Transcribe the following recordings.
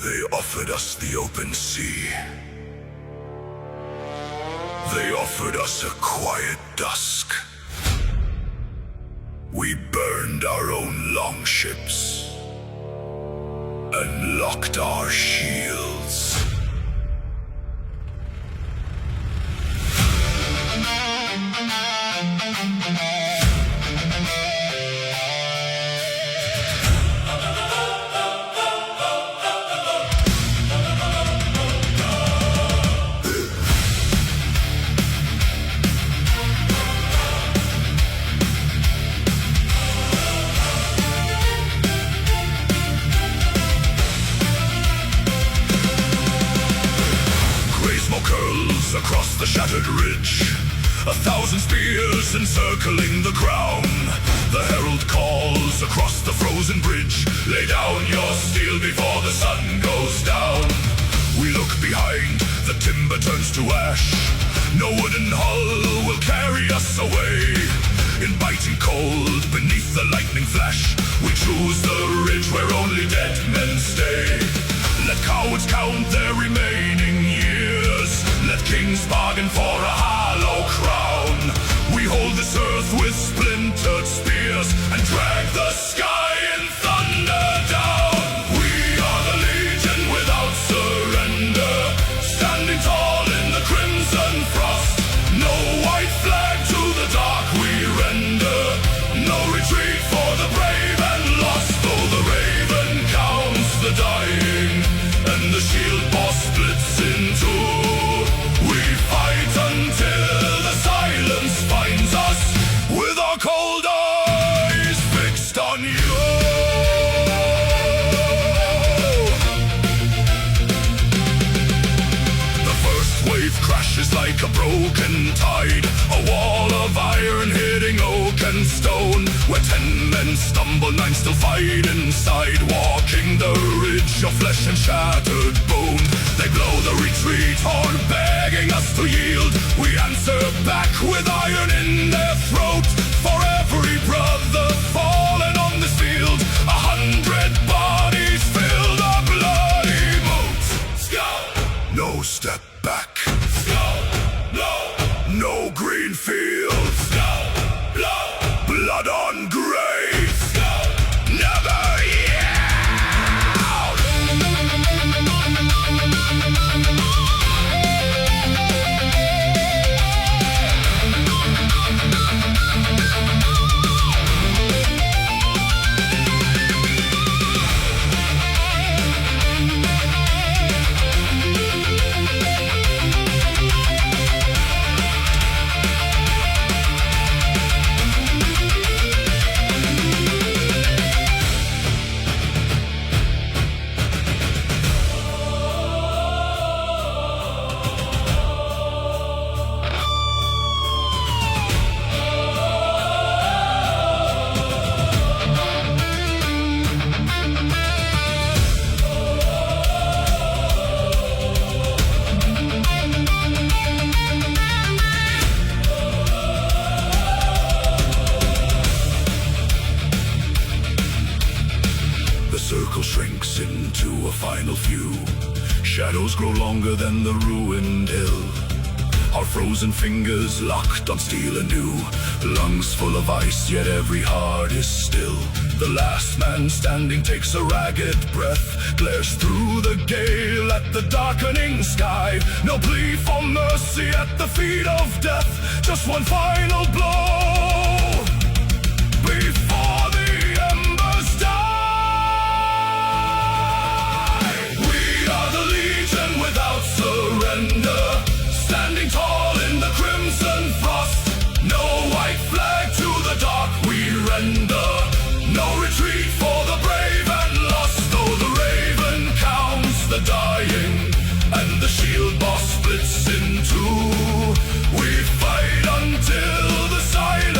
They offered us the open sea. They offered us a quiet dusk. We burned our own longships and locked our shields. Curls across the shattered ridge, 1,000 spears encircling the crown. The herald calls across the frozen bridge, lay down your steel before the sun goes down. We look behind, the timber turns to ash. No wooden hull will carry us away. In biting cold, beneath the lightning flash, we choose the ridge where only dead men stay. Let cowards count their remaining years. Let kings bargain for a hollow crown. We hold this earth with splintered spears and drag the sky in thunder down. We are the legion without surrender, standing tall in the crimson frost. No white flag to the dark we render, no retreat for the brave and lost. Though the raven counts the dying and the shield boss splits in two, we fight until the silence finds us, with our cold eyes fixed on you. The first wave crashes like a broken tide, a wall of iron hitting oak and stone. Where 10 men stumble, 9 still fight inside, walking the ridge of flesh and shattered bone. They blow the retreat horn, begging us to yield. We answer back with iron in their throat. For every brother fallen on this field, 100 bodies fill the bloody moat. Skal, no step back. Skal, no green fields. Skal, blood on grave. Skal, never yield. The circle shrinks into a final few. Shadows grow longer than the ruined hill. Our frozen fingers locked on steel anew. Lungs full of ice, yet every heart is still. The last man standing takes a ragged breath, glares through the gale at the darkening sky. No plea for mercy at the feet of death, just one final blow before the embers die. We are the legion without surrender, standing tall in the crimson frost. No white flag to the dark we render, no retreat for the brave and lost. Though the raven counts the dying and the shield boss splits in two, we fight until the silence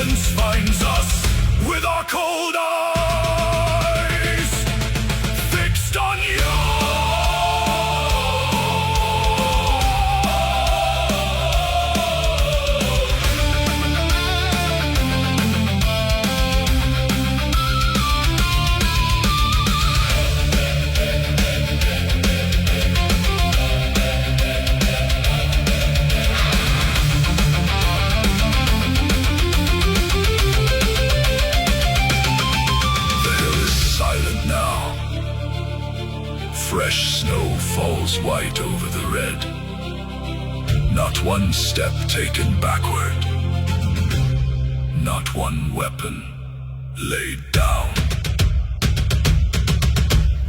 Fresh snow falls white over the red. Not one step taken backward. Not one weapon laid down.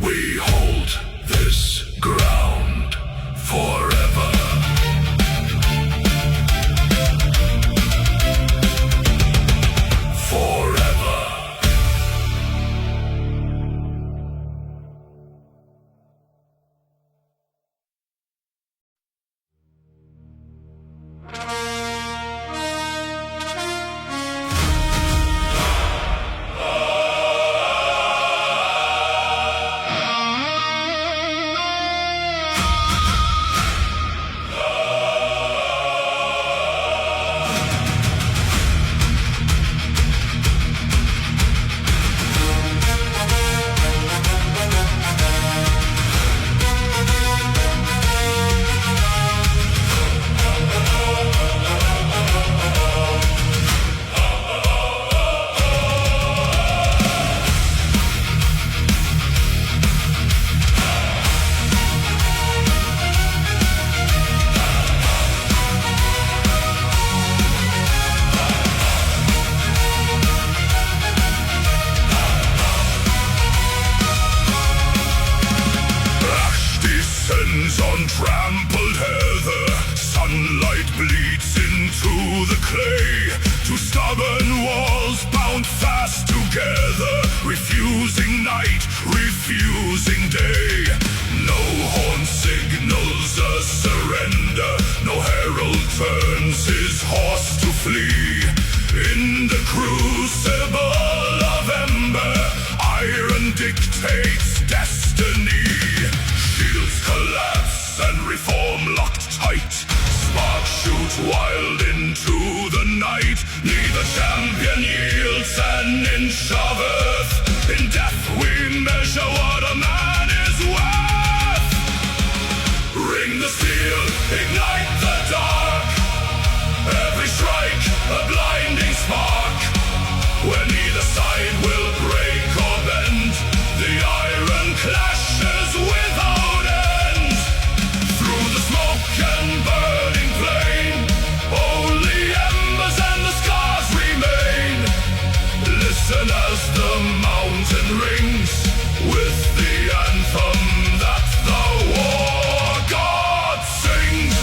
We hold this ground forever. Forever. On trampled heather, sunlight bleeds into the clay. Two stubborn walls bound fast together, refusing night, refusing day. No horn signals a surrender, no herald turns his horse to flee. In the crucible of ember, iron dictates destiny. Shields collapse and reform locked tight. Sparks shoot wild into the night. Neither champion yields an inch of earth. In death we measure what a man is worth. Ring the steel, ignite the dark. Every strike a blinding spark. Where neither side will break or bend, the iron clashes without end. Through the smoke and burning plain, only embers and the scars remain. Listen as the mountain rings with the anthem that the war god sings.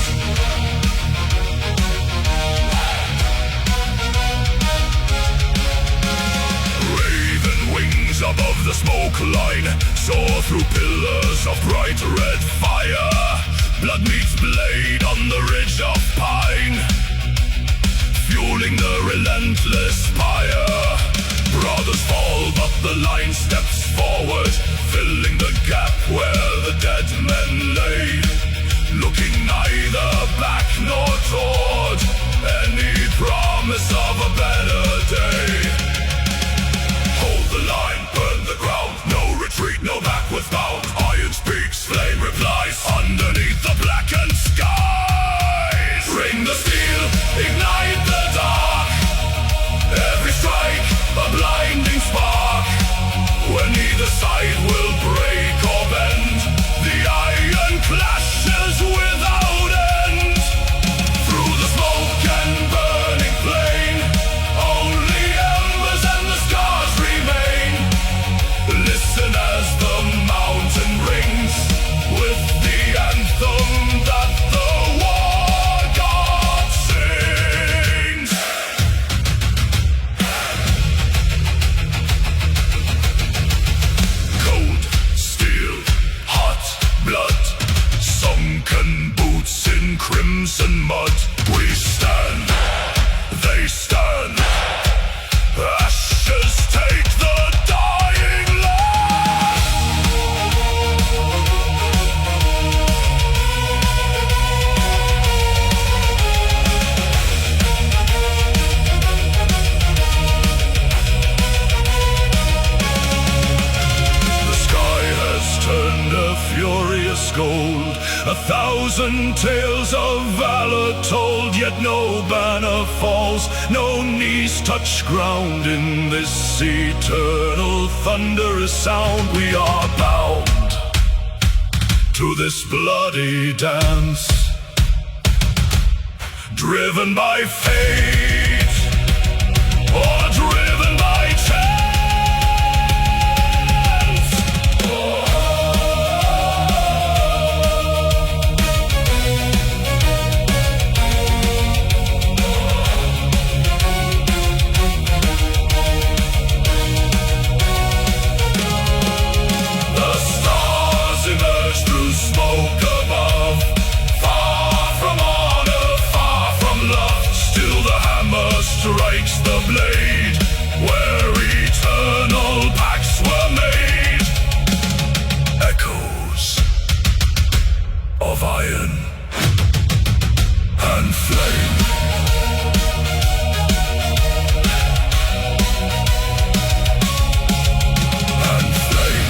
Above the smoke line, soar through pillars of bright red fire. Blood meets blade on the ridge of pine, fueling the relentless fire. Brothers fall, but the line steps forward, filling the gap where the dead men lay. Looking neither back nor toward any promise of a better day. Hold the line, burn the ground, no retreat, no backward bound. Iron speaks, flame replies, underneath the blackened skies. Ring the steel, ignite the dark. Every strike, a blinding spark. Where neither side will break or bend, the iron clashes without end. Through the smoke and burning flame, only embers and the scars remain. Listen as the mountain rings with the anthem that the war god sings. Cold, steel, hot blood, sunken boots in crimson mud. We stand, they stand. Ashes take the dying land. The sky has turned a furious gold, 1,000 tales of valor told, yet no banner falls, no knees touch ground in this eternal thunderous sound. We are bound, to this bloody dance, driven by fate or driven by chance. The stars emerge through smoke above, far from honor, far from love. Still the hammer strikes the blade where eternal pacts were made. Echoes of iron and flame. And flame.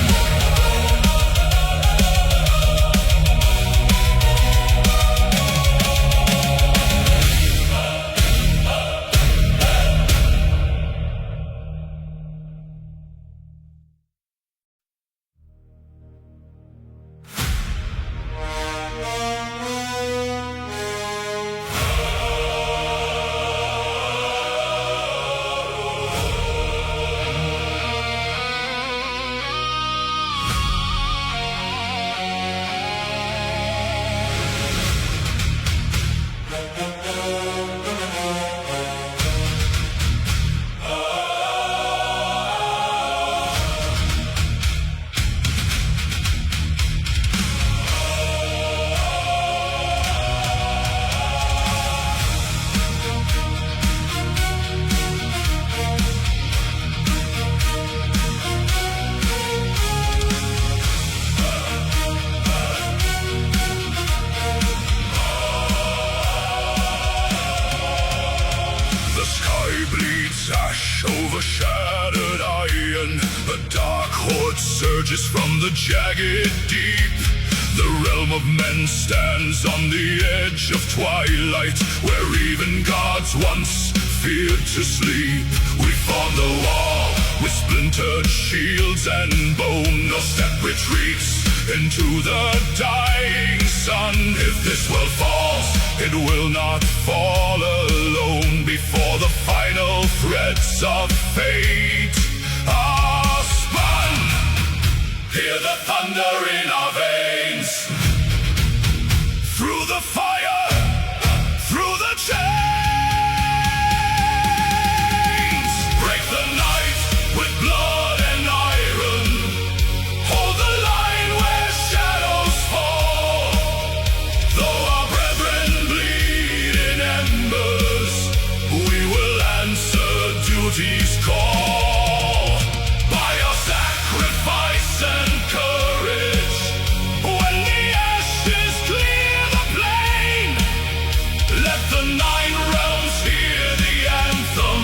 The sky bleeds ash over shattered iron. A dark horde surges from the jagged deep. The realm of men stands on the edge of twilight, where even gods once feared to sleep. We form the wall with splintered shields and bone. No step retreats into the dying sun. If this world falls, it will not fall alone. Before the final threads of fate are spun, hear the thunder in our veins. Through the fire, through the chains, break the night with blood and iron. Hold the line where shadows fall. Though our brethren bleed in embers, we will answer duty's call. By our sacrifice and courage, when the ashes clear the plain, let the 9 realms hear the anthem.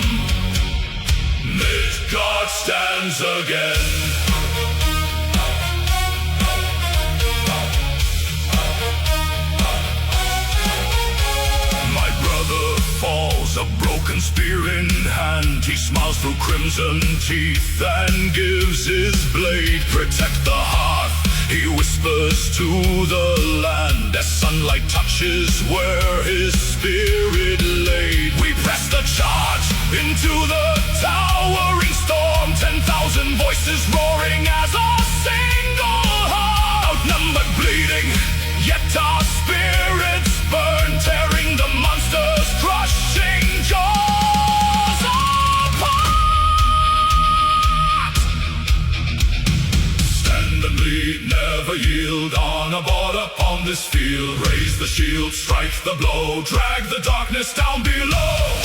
Midgard stands again. My brother falls, a broken spear in hand. He smiles through crimson teeth and gives his blade. Protect the hearth, he whispers to the land, as sunlight touches where his spirit laid. We press the charge into the towering storm. 10,000 voices roaring as a single heart. Outnumbered, bleeding, yet our spirits burn, tearing the monsters, crushing jaws apart. Stand and bleed, never yield. On a border upon this field, raise the shield, strike the blow, drag the darkness down below.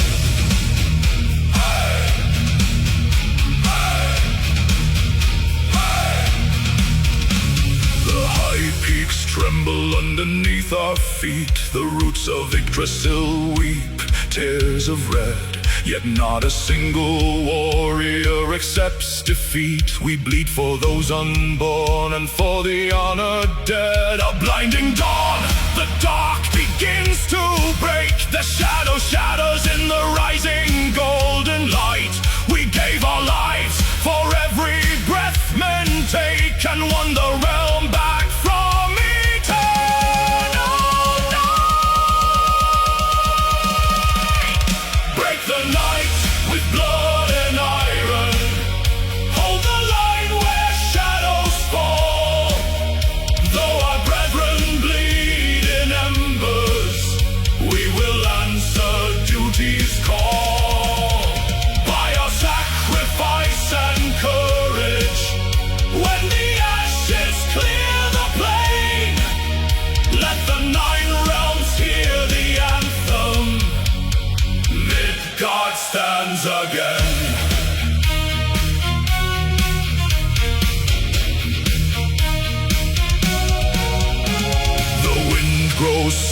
The high peaks tremble underneath our feet. The roots of Yggdrasil weep tears of red. Yet not a single warrior accepts defeat. We bleed for those unborn and for the honored dead. A blinding dawn, the dark begins to break. The shadow shatters in the rising golden light. We gave our lives for every breath men take, and won the realm back from each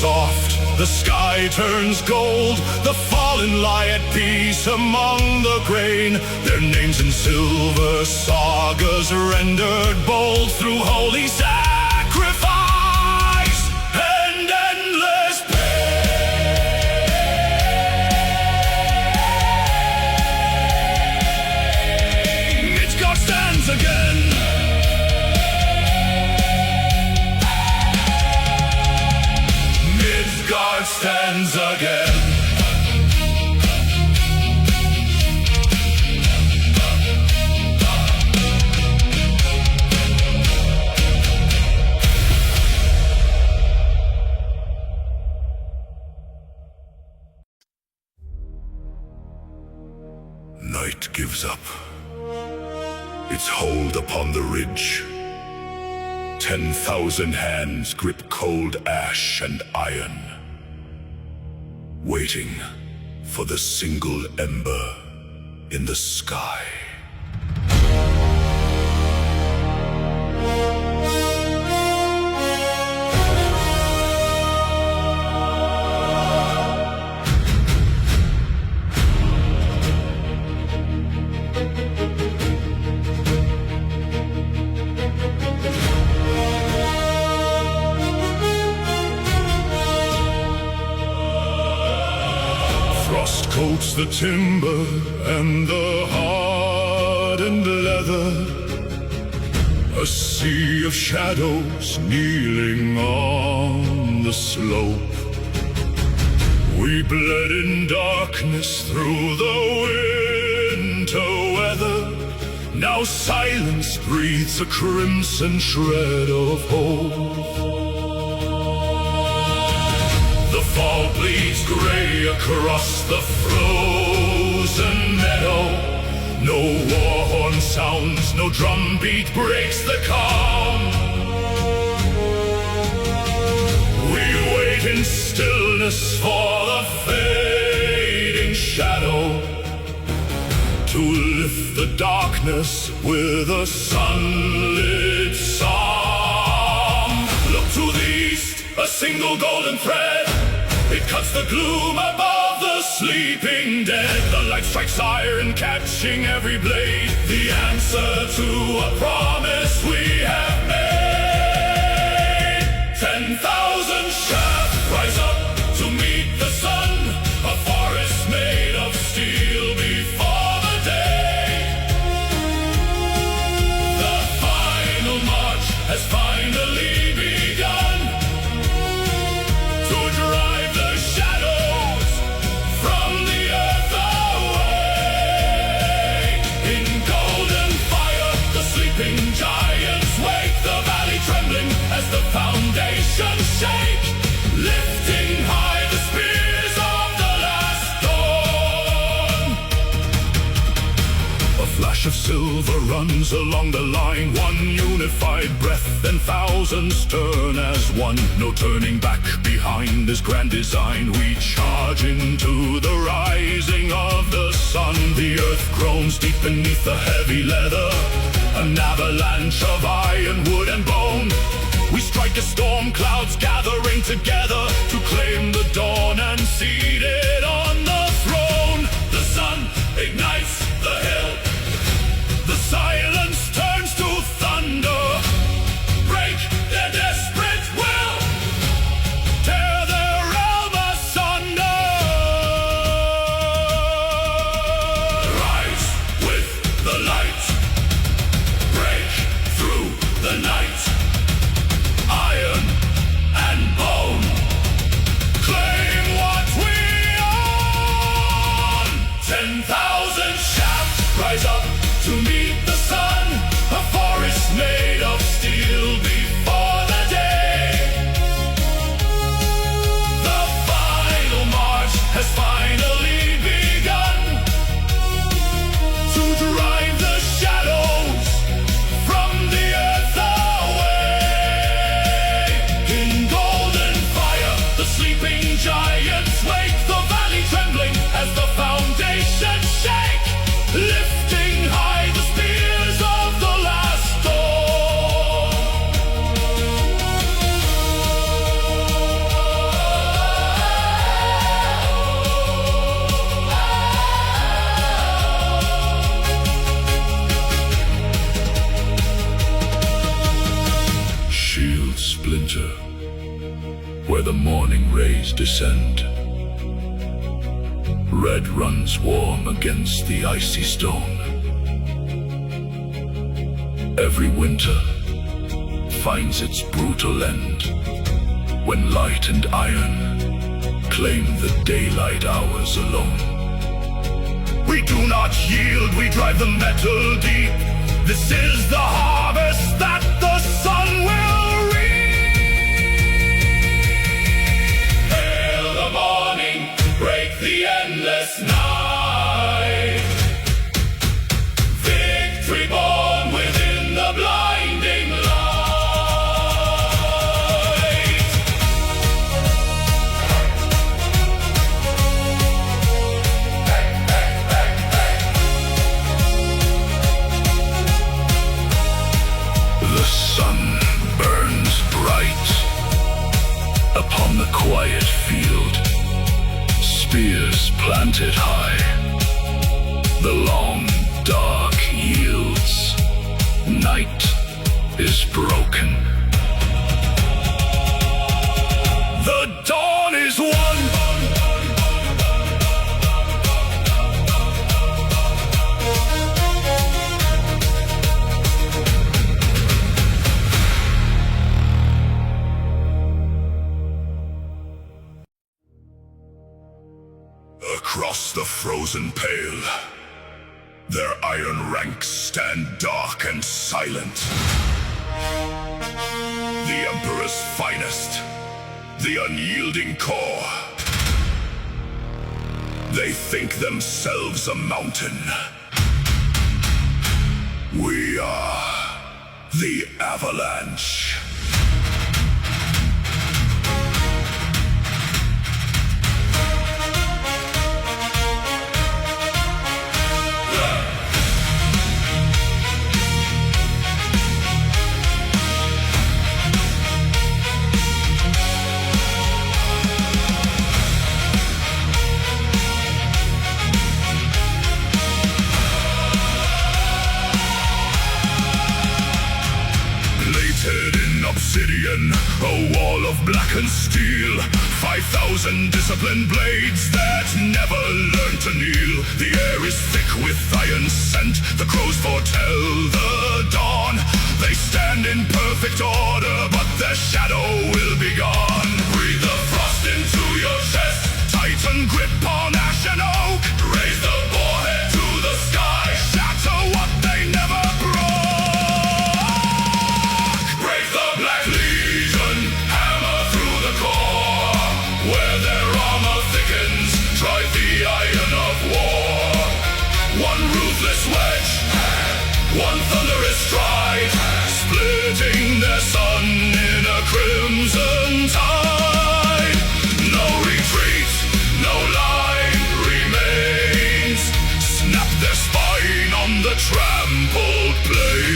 soft, the sky turns gold. The fallen lie at peace among the grain. Their names in silver sagas rendered bold through holy sacrifice and endless pain. Midgard stands again. Midgard stands again. Night gives up its hold upon the ridge. 10,000 hands grip cold ash and iron, waiting for the single ember in the sky. Frost coats the timber and the hardened leather. A sea of shadows kneeling on the slope. We bled in darkness through the winter weather. Now silence breathes a crimson shred of hope. The fall bleeds gray across the frozen meadow. No war horn sounds, no drumbeat breaks the calm. We wait in stillness for the fading shadow to lift the darkness with a sunlit song. Look to the east, a single golden thread. It cuts the gloom above the sleeping dead. The light strikes iron, catching every blade. The answer to a promise we have made. 10,000 shafts rise up to meet the sun. A forest made of steel before the day. The final march has finally begun to drive the shadows from the earth away. In golden fire, the sleeping giants wake, the valley trembling as the foundations shake, lifting high the spears of the last dawn. A flash of silver runs along the line, one unified breath, then thousands turn as one. No turning back behind this grand design. We charge into the rising of the sun. The earth groans deep beneath the heavy leather, an avalanche of iron, wood and bone. We strike as storm clouds gathering together to claim the dawn and seated on the throne. The sun ignites the hill. The silence turns to thunder. Break their desperate will. Tear their realm asunder. Rise with the light. Break through the night. Iron and bone. Claim what we splinter, where the morning rays descend. Red runs warm against the icy stone. Every winter finds its brutal end, when light and iron claim the daylight hours alone. We do not yield, we drive the metal deep. This is the harvest that the sun will reap. Hail the morning, break the endless night. Victory born within the blinding light. The sun burns bright upon the quiet field, spears planted high. The long dark yields, night is broken. The dawn is won. Across the frozen pale, their iron ranks stand dark and silent. The Emperor's finest, the unyielding core. They think themselves a mountain. We are the Avalanche. In obsidian, a wall of blackened steel, 5,000 disciplined blades that never learn to kneel. The air is thick with iron scent, the crows foretell the dawn. They stand in perfect order, but their shadow will be gone. Breathe the frost into your chest, tighten grip on ash and oak. Raise the boarhead to the sky, shatter what they never broke. Where their armor thickens, drive the iron of war. One ruthless wedge, one thunderous stride, splitting their sun in a crimson tide. No retreat, no line remains. Snap their spine on the trampled plains.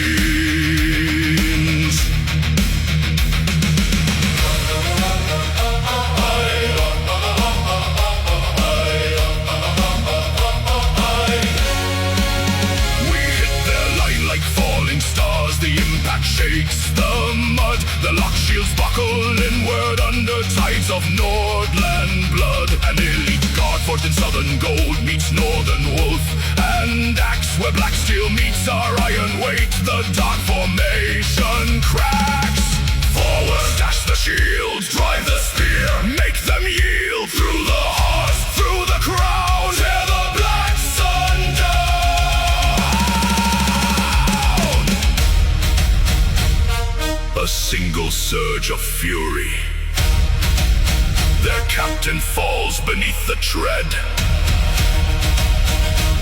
Shakes the mud, the lock shields buckle inward under tides of Nordland blood. An elite guard forged in southern gold meets northern wolf and axe, where black steel meets our iron weight. The dark formation cracks. Forward dash the shield, drive the spear, make them yield. Through the heart, through the crown, tear the black sun down. A single surge of fury, their captain falls beneath the tread.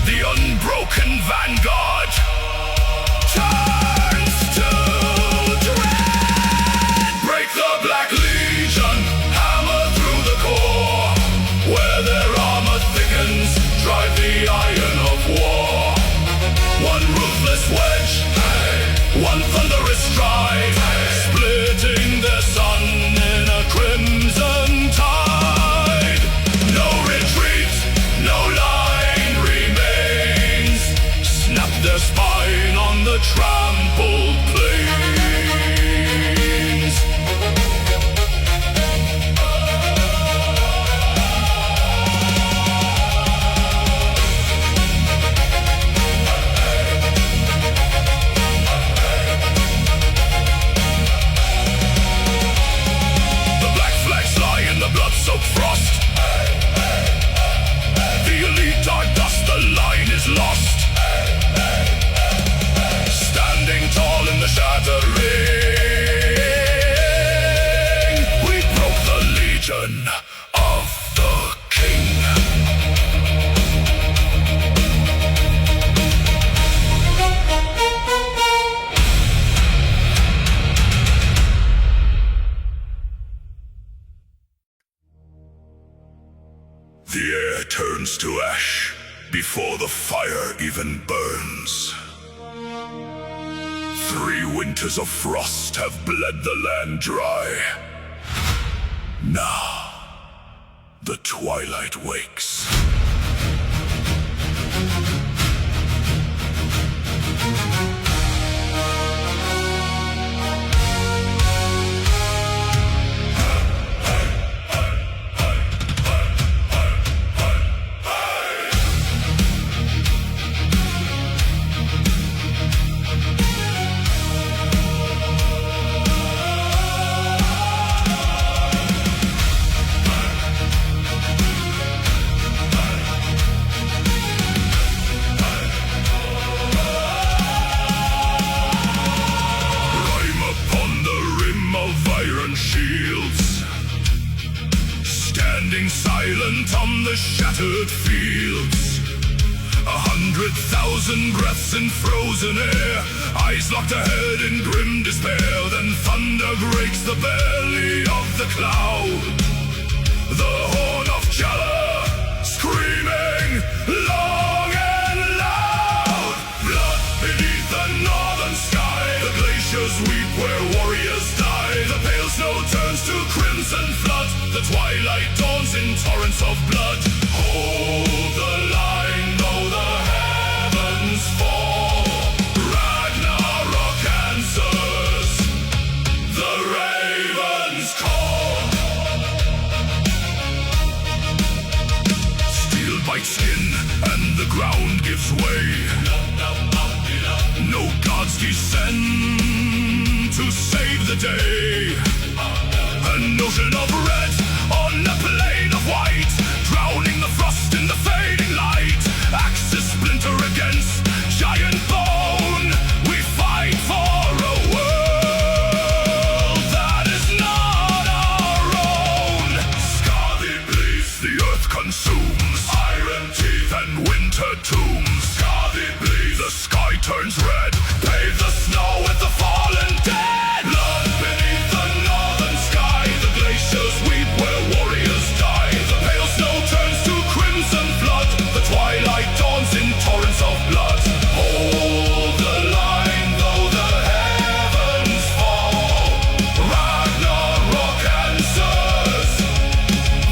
The unbroken vanguard turns to dread. Break the Black Legion, hammer through the core. Where their armor thickens, drive the iron of war. One ruthless wedge, one thunderous stride, splitting their sun in a crimson tide. No retreat, no line remains. Snap their spine on the tram The air turns to ash before the fire even burns. 3 winters of frost have bled the land dry. Now, the twilight wakes. Shields, standing silent on the shattered fields. 100,000 breaths in frozen air, eyes locked ahead in grim despair. Then thunder breaks the belly of the cloud. The horn of Jala, screaming long and loud. Blood beneath the northern sky, the glaciers weep where warriors die. The pale snow turns to crimson flood. The twilight dawns in torrents of blood. Hold the line though the heavens fall. Ragnarok answers, the ravens call. Steel bites skin and the ground gives way. No gods descend to save the day. An ocean of red on a plain of white, drowning the frost in the fading light. Axes splinter against giant bone. We fight for a world that is not our own. Scarly bleeds, the earth consumes. Iron teeth and winter tombs. Scarly bleeds, the sky turns red. Pave the snow with the fallen dead. Blood beneath the northern sky, the glaciers weep where warriors die. The pale snow turns to crimson flood. The twilight dawns in torrents of blood. Hold the line though the heavens fall. Ragnarok answers,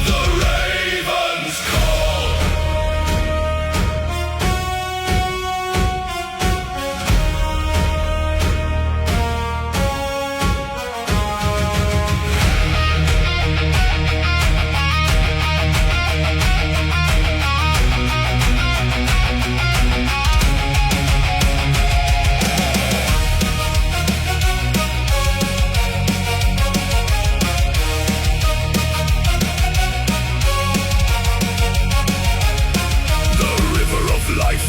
the ravens call.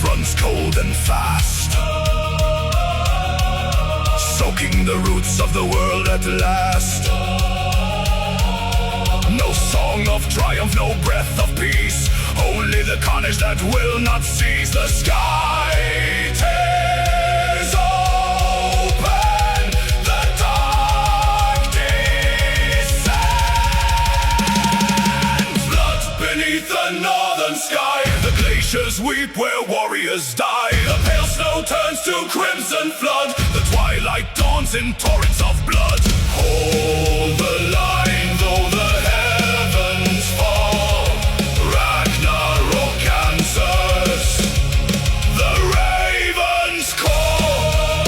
Runs cold and fast, soaking the roots of the world at last. No song of triumph, no breath of peace, only the carnage that will not cease. The sky tears open, the dark descends. Blood beneath the northern sky, the glaciers weep where warriors die. The pale snow turns to crimson flood. The twilight dawns in torrents of blood. Hold the line though the heavens fall. Ragnarok answers, the ravens call.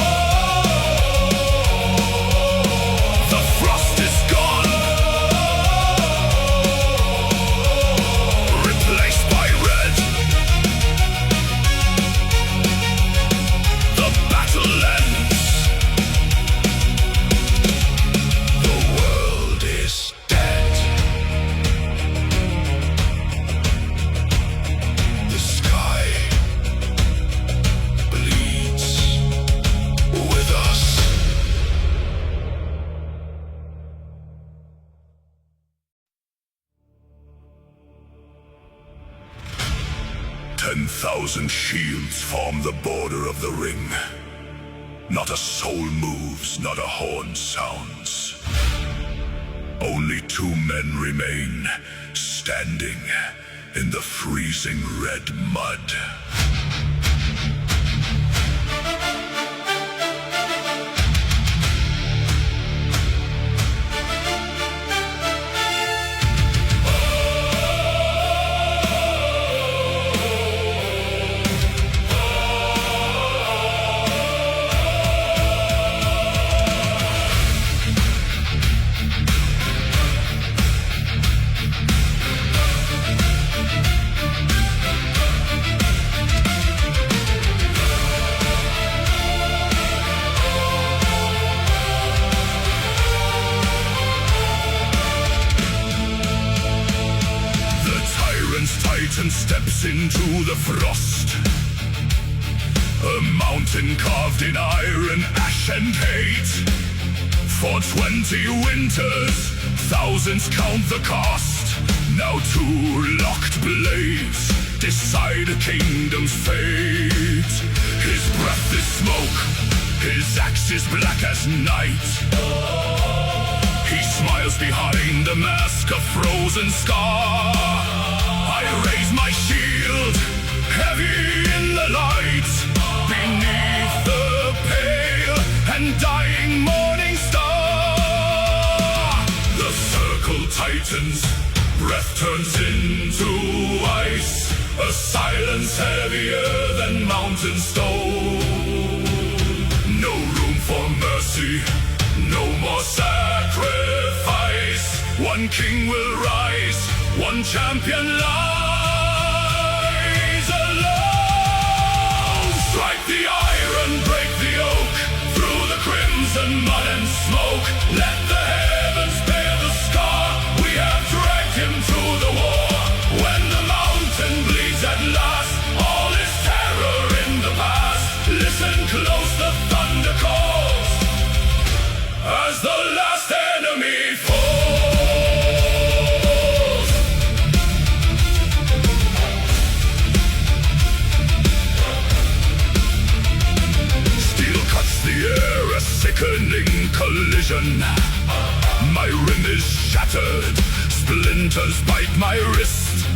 The frost is gone, replaced by red. The battle ends. The world is dead. The sky bleeds with us. 10,000 shields form the border of the ring. Not a soul moves, not a horn sounds. Only 2 men remain, standing in the freezing red mud. Titan steps into the frost. A mountain carved in iron, ash and hate. For 20 winters, thousands count the cost. Now 2 locked blades decide a kingdom's fate. His breath is smoke, his axe is black as night. He smiles behind a mask of frozen scar. I raise my shield, heavy in the light, beneath the pale and dying morning star. The circle tightens, breath turns into ice, a silence heavier than mountain stone. No room for mercy, no more sacrifice. One king will rise, one champion lies alone. Strike the iron, break the oak, through the crimson mud and smoke. Let the heavens bear the scar, we have dragged him to the war. When the mountain bleeds at last, all is terror in the past. Listen close, the thunder calls, as the last enemy falls. A sickening collision. My rim is shattered, splinters bite my wrist.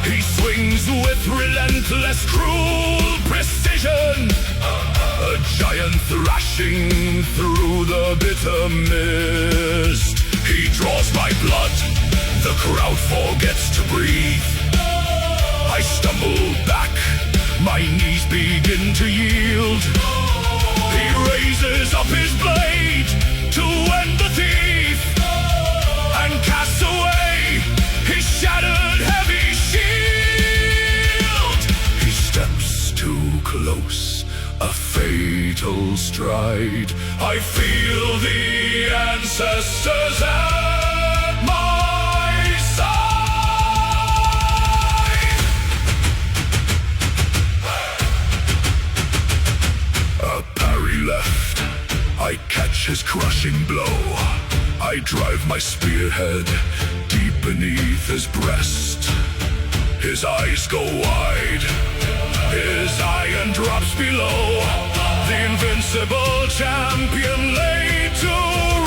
He swings with relentless, cruel precision. A giant thrashing through the bitter mist. He draws my blood, the crowd forgets to breathe. I stumble back, my knees begin to yield. He raises up his blade to end the thief, and casts away his shattered heavy shield. He steps too close, a fatal stride. I feel the ancestors at my side. A parry left, I catch his crushing blow. I drive my spearhead deep beneath his breast. His eyes go wide, his iron drops below. The invincible champion laid to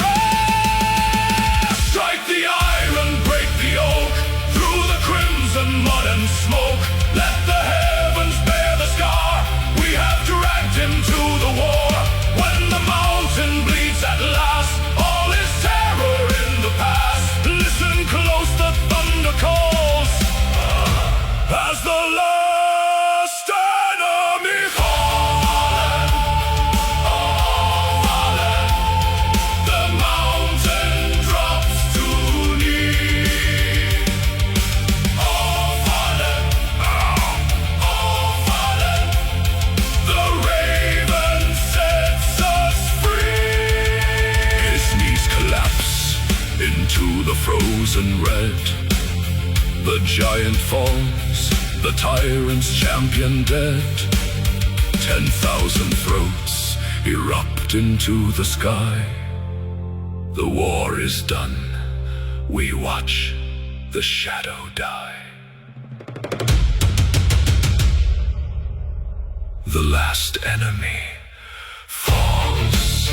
rest. Strike the iron, break the oak, through the crimson mud and smoke. Let the heavens bear the scar, we have dragged him to the war. When the mountain bleeds at last, all is terror in the past. Listen close, the thunder calls, as the last enemy fallen, fallen. The mountain drops to knee. All fallen, all fallen. The raven sets us free. His knees collapse into the frozen red. The giant falls, the tyrant's champion dead. 10,000 throats erupt into the sky. The war is done, we watch the shadow die. The last enemy falls.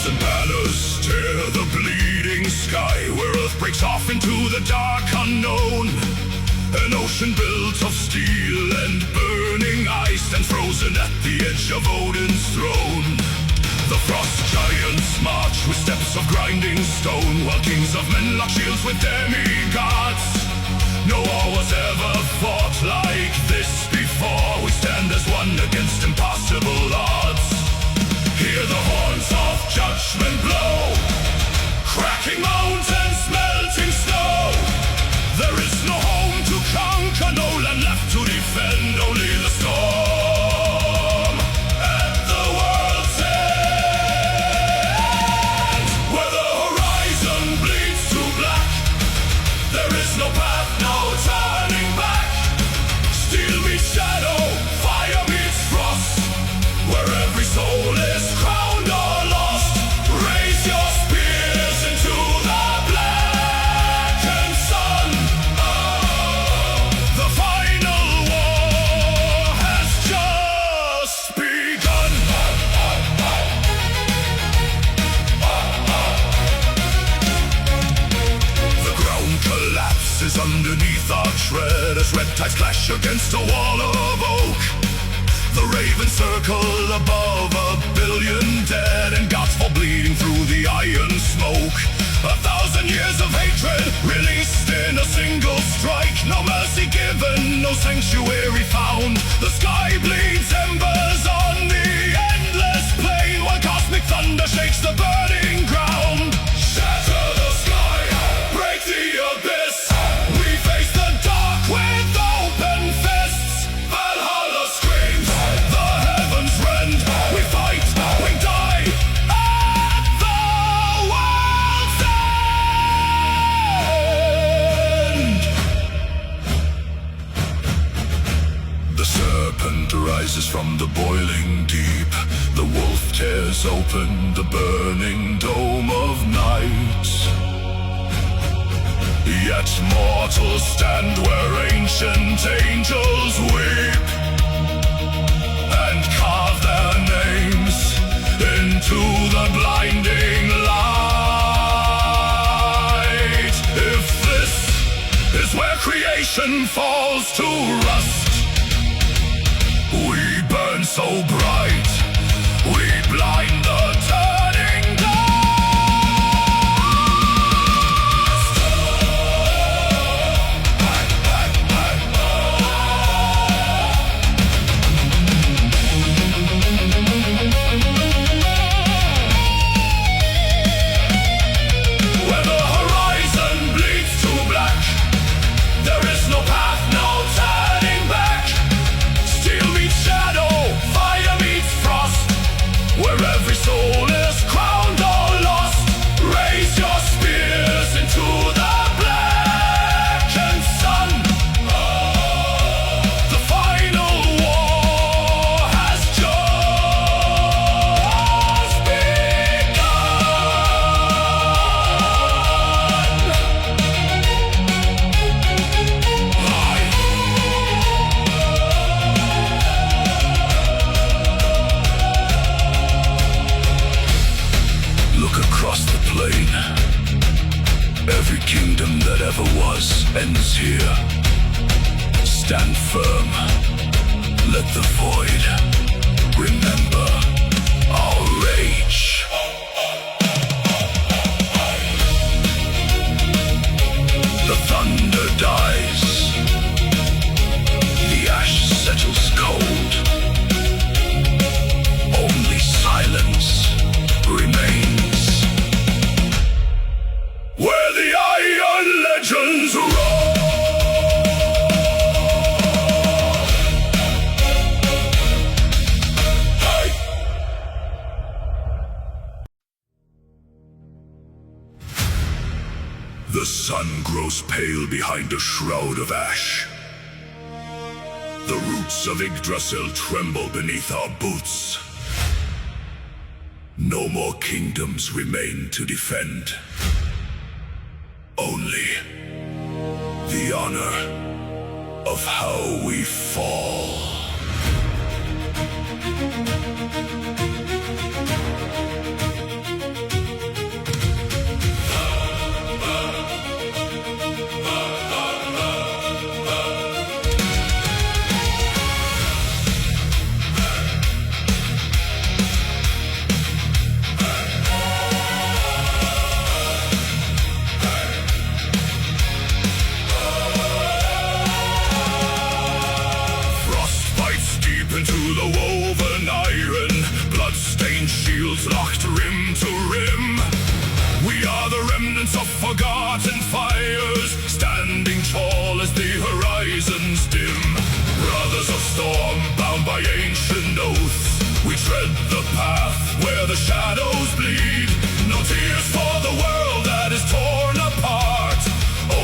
1,000 banners tear the bleeding sky, where earth breaks off into the dark unknown. An ocean built of steel and burning ice stands frozen at the edge of Odin's throne. The frost giants march with steps of grinding stone, while kings of men lock shields with demigods. No war was ever fought like this before. We stand as one against impossible odds. Hear the horns of judgment blow, cracking mountains, melting snow. There is no home to conquer, no land left to defend, only the storm at the world's end. Where the horizon bleeds to black, there is no path, no turning back. Steel meets shadow, fire meets frost, where every soul is crowned or lost. Raise your spears into the blackened sun. The final war has just begun. The ground collapses underneath our tread as red tides clash against a wall of oak. The ravens circle above 1 billion dead, and gods fall bleeding through the iron smoke. 1,000 years of hatred released in a single strike. No mercy given, no sanctuary found. The sky bleeds embers on the endless plain, while cosmic thunder shakes the burning ground. Shatter the sky, break the abyss. We face the dark with open fists. Valhalla screams, the heavens rend. We fight, we die at the world's end. The serpent rises from the boiling deep. The wolf tears open the burning dome of night. Yet mortals stand where ancient angels weep, and carve their names into the blinding light. If this is where creation falls to rust, we burn so bright, we blind the turning where the horizon bleeds to black. There is no path, no turning back. Steel meets shadow, fire meets frost, where every soul is crowned or lost. Raise your spears into the blackened sun. The final war has just begun. Look across the plain. Every kingdom that ever was ends here. Stand firm. Let the void remember our rage. The thunder dies. The ash settles cold. Only silence remains. Where the iron legends roar. The sun grows pale behind a shroud of ash. The roots of Yggdrasil tremble beneath our boots. No more kingdoms remain to defend. Only the honor of how we fall. the shadows bleed. No tears for the world that is torn apart.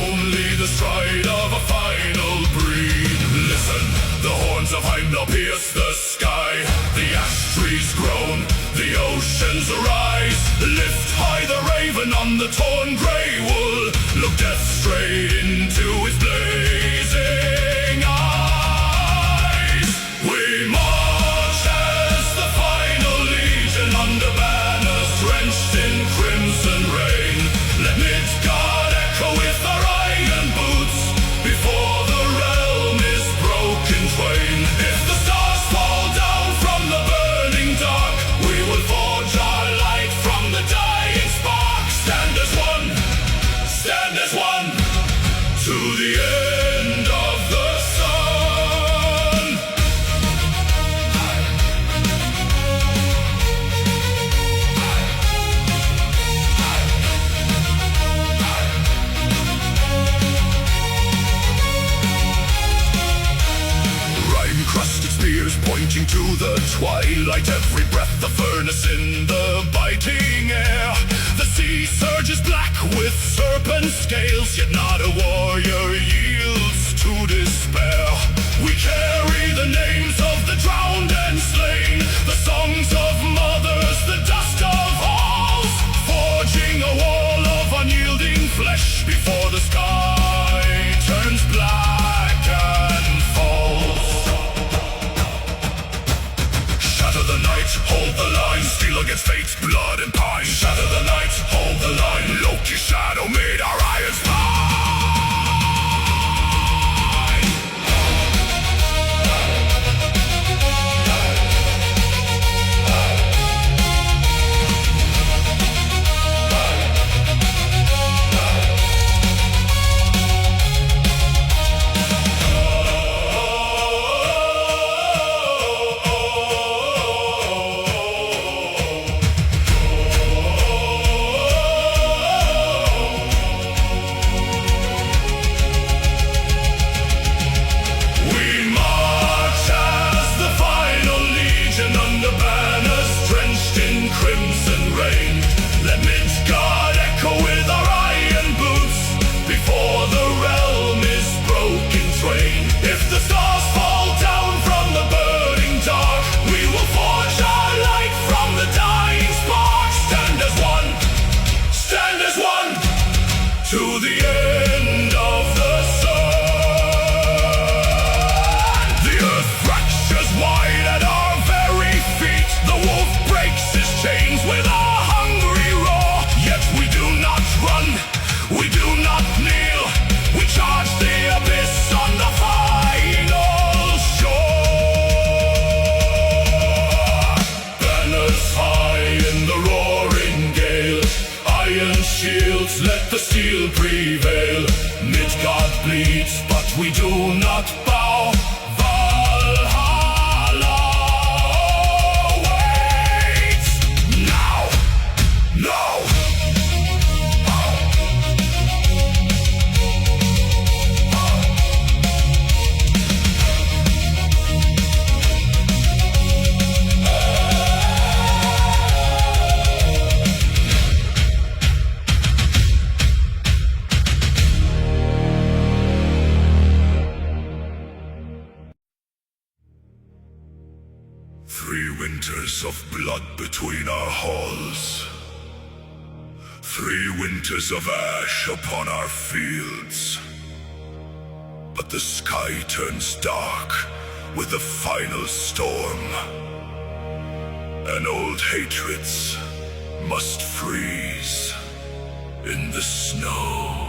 Only the stride of a final breed. Listen, the horns of Heimdall pierce the sky. The ash trees groan, the oceans rise. Lift high the raven on the torn grey wool. Look death straight into his blazing eyes. We march as the final legion under banners drenched in crimson rain. Let Midgard echo with our iron boots before the realm is broken twain. If the stars fall down from the burning dark, we will forge our light from the dying spark. Stand as one, to the end of the sun. Rime-crusted spears pointing to the twilight. Every breath a furnace in the biting air. The sea surges black with serpent scales, yet not a warrior yields to despair. We carry the names of the drowned and slain, the songs of mothers, the dust of halls, forging a wall of unyielding flesh before the sky turns black and falls. Shatter the night, hold the line, steel against fate, blood and pine. Shatter the night, hold the line, Loki's shadow made our iron spine. To the end of the sun. The earth fractures wide at our very feet. The wolf breaks his chains with a hungry roar. Yet we do not run, we do not kneel. We charge the abyss on the final shore. Banners high in the roaring gale, iron shields, let the steel prevail. Midgard bleeds, but we do not bow. Valhalla waits now. Winters of blood between our halls. 3 winters of ash upon our fields. But the sky turns dark with the final storm, and old hatreds must freeze in the snow.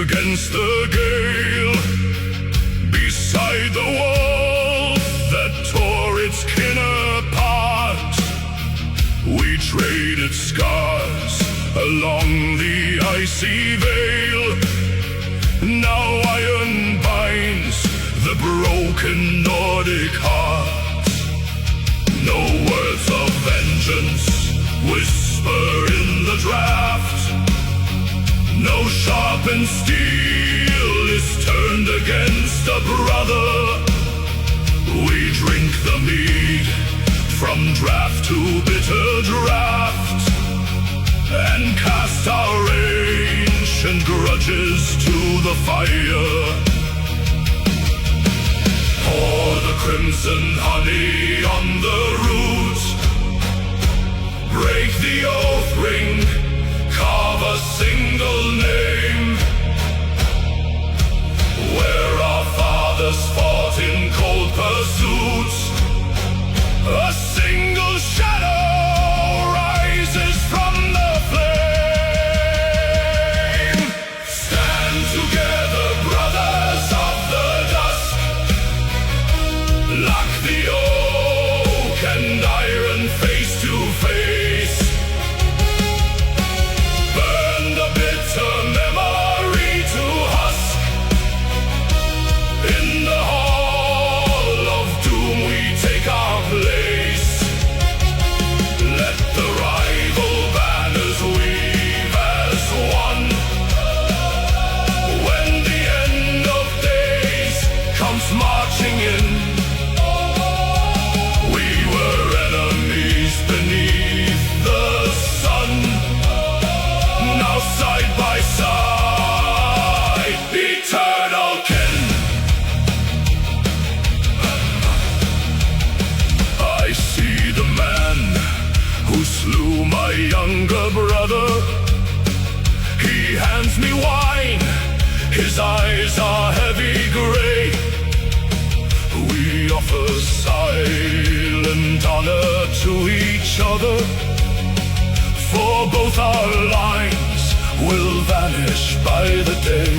against the gale. Beside the wall that tore its kin apart, we traded scars along the icy veil. Now iron binds the broken Nordic heart. No words of vengeance whisper in the draft. No sharpened steel is turned against a brother. We drink the mead from draft to bitter draft, and cast our ancient grudges to the fire. Pour the crimson honey on the root, break the oath ring, carve a single name. Where our fathers fought in cold pursuit, a single shadow rises from the flame. Stand together, brothers of the dust. Lock the oak and iron face to face. Burn the bitter memory to husk. In the hall of doom we take our place. Let the rival banners weave as one. When the end of days comes marching in, we were enemies beneath the sun. Now side by side, eternal kin. I see the man who slew my younger brother. He hands me wine, his eyes are heavy gray. We offer silent honor to each other, for both our lines will vanish by the day.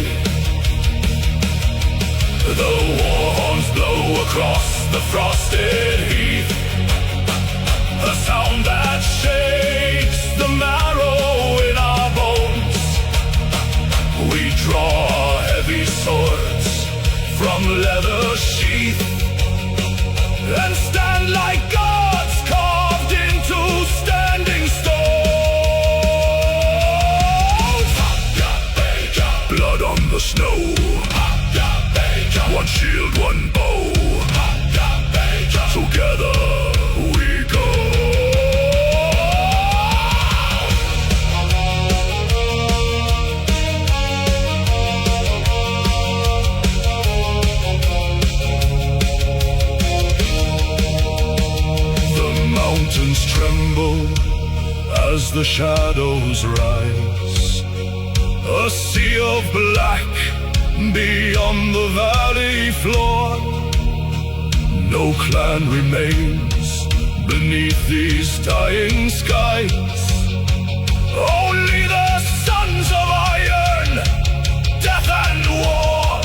The war horns blow across the frosted heath, a sound that shakes the marrow in our bones. We draw our heavy swords from leather sheath, and stand like gods carved into standing stones. Blood on the snow, one shield, one bow. Together we go. The mountains tremble as the shadows rise. A sea of black beyond the valley floor. No clan remains beneath these dying skies. Only the sons of iron, death and war.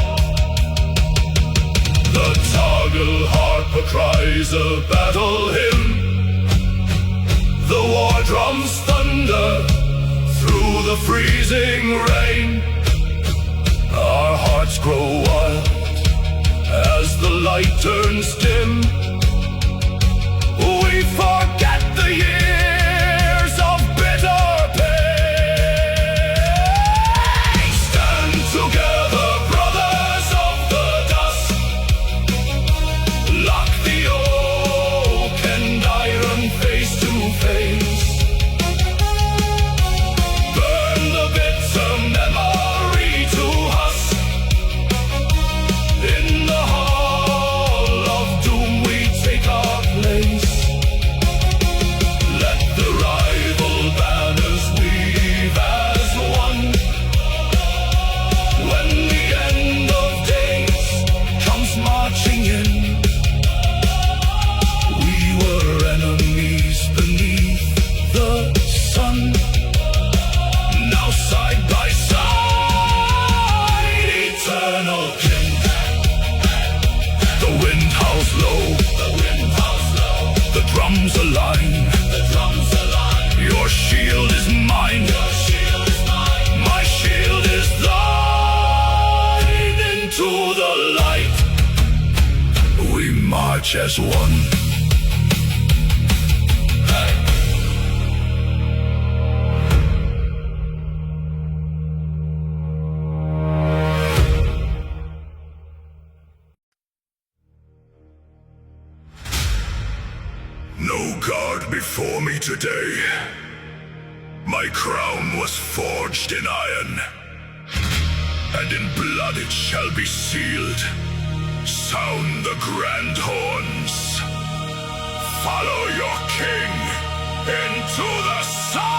The Targal harper cries a battle hymn. The war drums thunder through the freezing rain. Our hearts grow wild as the light turns dim. We forget the years of bitter pain. Stand together, brothers of the dust. Lock the oak and iron face to face. Burn the bitter memory to husk. In the hall of doom we take our place. Let march as one. No guard before me today. My crown was forged in iron, and in blood it shall be sealed. Sound the grand horns. Follow your king into the sun.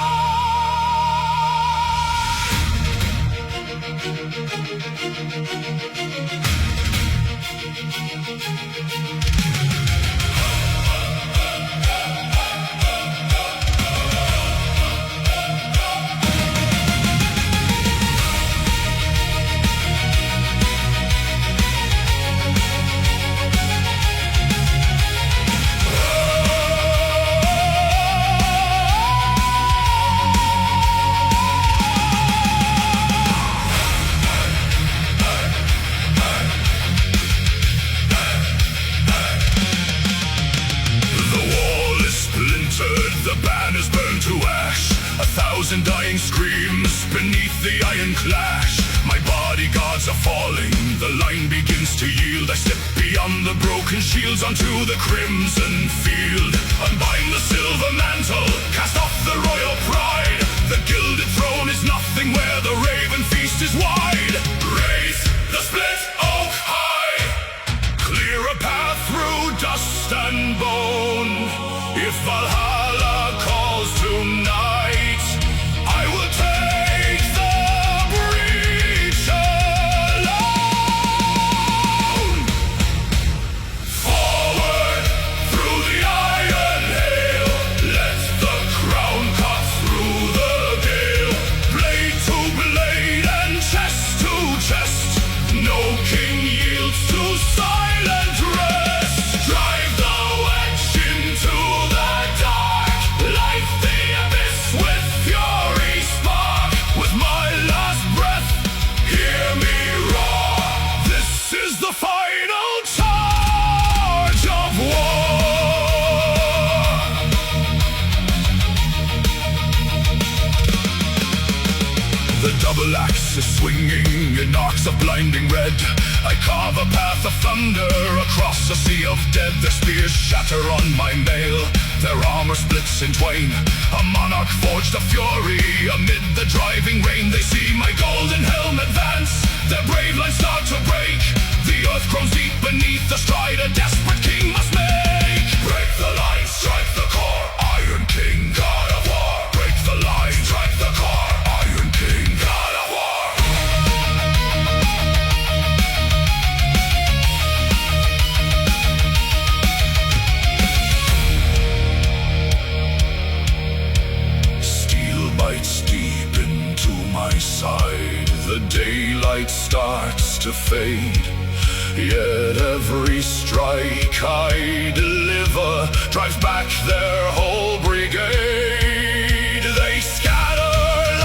The banners burn to ash, 1,000 dying screams beneath the iron clash. My bodyguards are falling, the line begins to yield. I step beyond the broken shields onto the crimson field. Unbind the silver mantle, cast off the royal pride. The gilded throne is nothing where the raven feast is wide. Raise the split oak high, clear a path through dust and bone. If Valhalla calls tonight, I will take the breach alone. Forward through the iron hail, let the crown cut through the gale. Blade to blade and chest to chest, no king yields to silent rest. Drive the wedge into the dark, light the abyss with fury spark. With my last breath, hear me roar. This is the final charge of war. The double axe is swinging in arcs of blinding red. I carve a path of thunder across a sea of dead. Their spears shatter on my mail, their armor splits in twain. A monarch forged of fury amid the driving rain. They see my golden helm advance, their brave lines start to break. The earth grows deep beneath the stride a desperate king must make. Break the line, strike the core, Iron King, God of War. Break the line, strike the core, Iron King, God of War. Bites deep into my side. The daylight starts to fade, yet every strike I deliver drives back their whole brigade. They scatter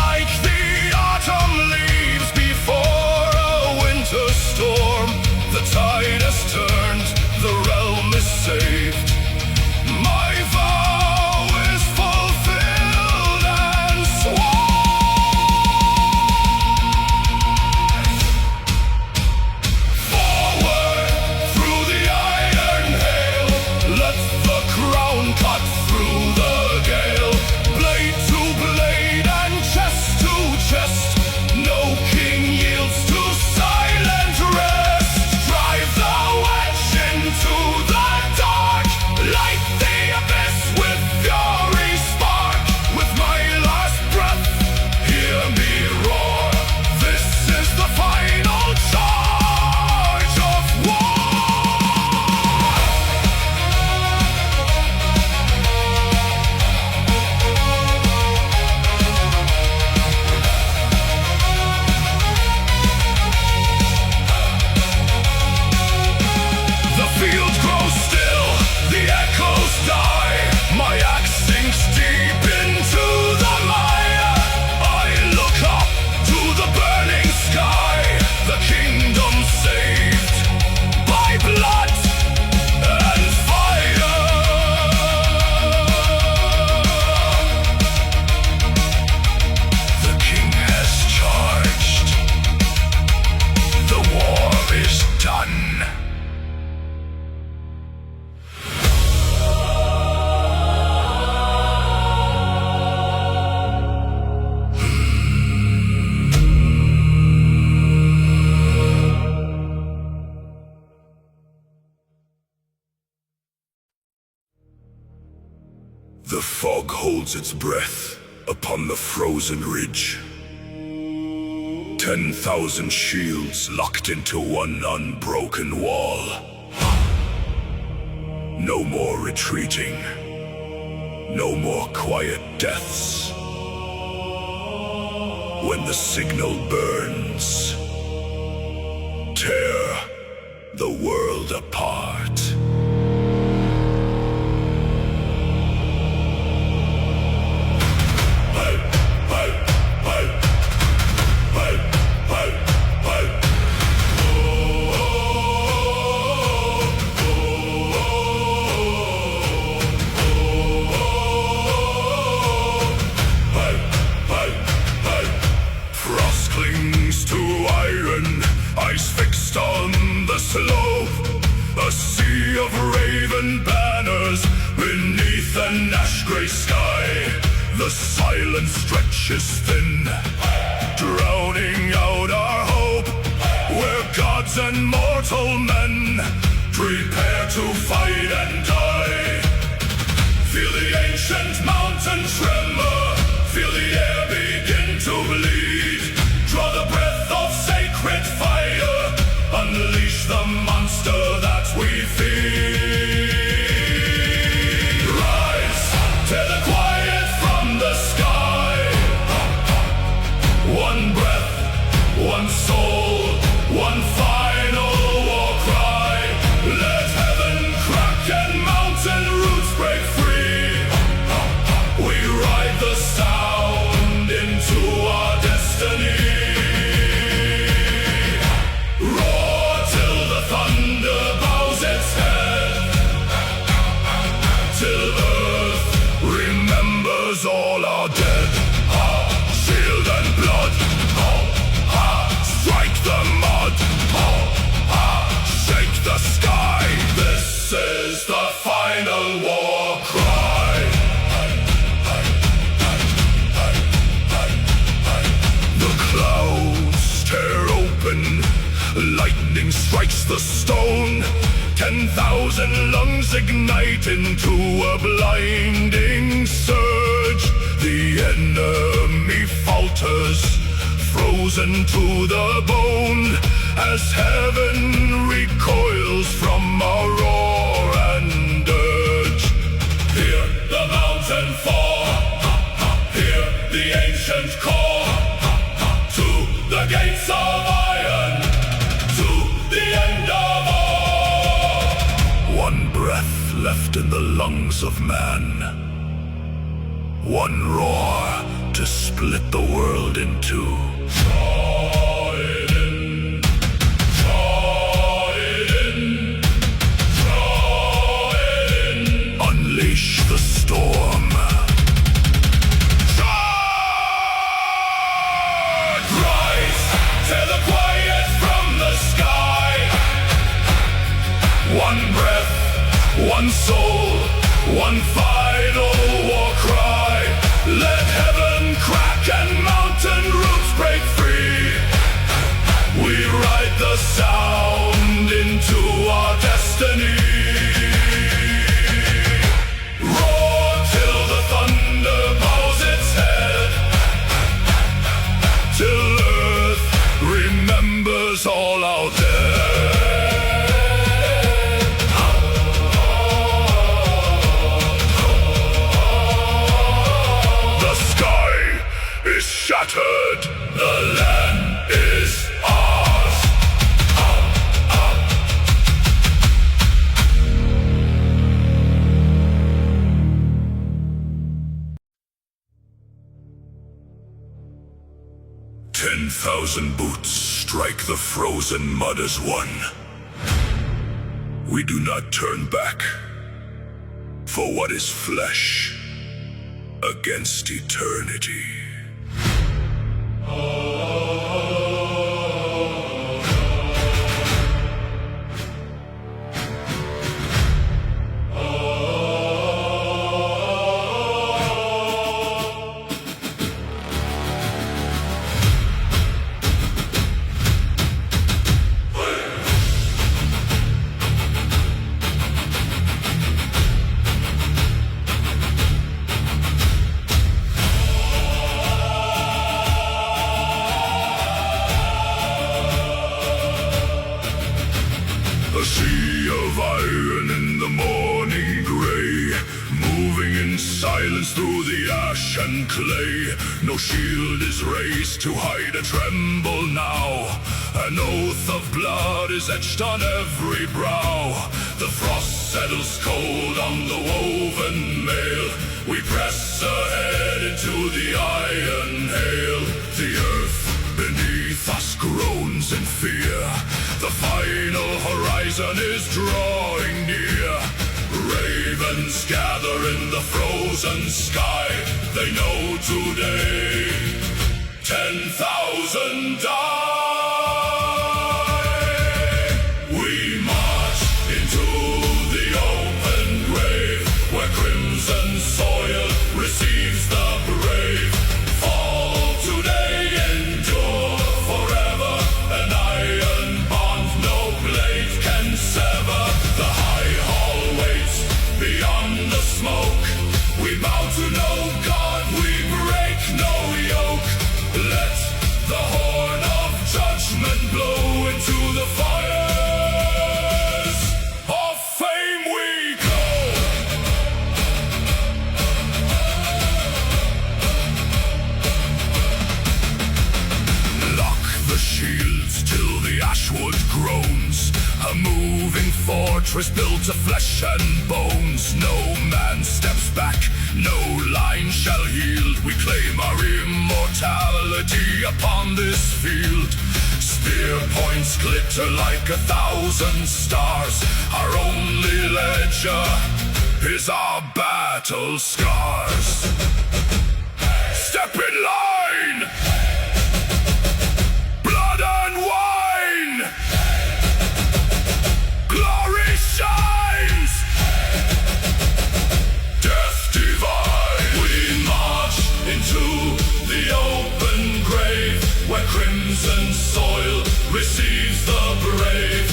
like the autumn leaves before a winter storm. The tide has turned, the realm is saved. My vow is fulfilled and sworn. Forward through the iron hail, let the crown cut through the gale. The fog holds its breath upon the frozen ridge. 10,000 shields locked into one unbroken wall. No more retreating. No more quiet deaths. When the signal burns, tear the world apart. Ice fixed on the slope, a sea of raven banners beneath an ash-gray sky. The silence stretches thin, drowning out our hope, where gods and mortal men prepare to fight and die. Feel the ancient mountain tremor, feel the air begin to bleed. Draw the breath of sacred fire, unleash the monster that we feed. Rise, tear the quiet from the sky. One breath, one soul, one final war cry. Let heaven crack and mountain roots break free. We ride the sound into our destiny. All are dead. Shield and blood. Strike the mud. Shake the sky. This is the final war cry. The clouds tear open. Lightning strikes the stone. 10,000 lungs ignite into a blinding surge. The enemy falters, frozen to the bone, as heaven recoils from our roar and urge. Hear the mountain fall, hear the ancient call, to the gates of iron, to the end of all. One breath left in the lungs of man. One roar to split the world in two. Draw it in, draw it in, draw it in. Unleash the storm. Charge! Rise, tear the quiet from the sky. One breath, one soul, one final war cry. Let heaven crack and mountain roots break free. We ride the sound into our destiny. Roar till the thunder bows its head, till earth remembers all our dead. Shattered, the land is ours. 10,000 boots strike the frozen mud as one. We do not turn back, for what is flesh against eternity? silence through the ash and clay. No shield is raised to hide a tremble now. An oath of blood is etched on every brow. The frost settles cold on the woven mail. We press ahead into the iron hail. The earth beneath us groans in fear. The final horizon is drawing near. Ravens gather in the frozen sky. They know today 10,000 die. We march into the open grave, where crimson soil receives the brave. Fall today, endure forever. An iron bond no blade can sever. The high hall waits beyond the smoke. We bow to no God, we break no yoke. Let the horn of judgment blow into the fires of fame we go. Lock the shields till the ashwood groans. A moving fortress built of flesh and bones. No man steps back, no line shall yield. We claim our immortality upon this field. Spear points glitter like 1,000 stars. Our only ledger is our battle scars. Step in line! Blood and wine! Glory shines! Death divine! We march into the open grave, where crimson soil receives the brave.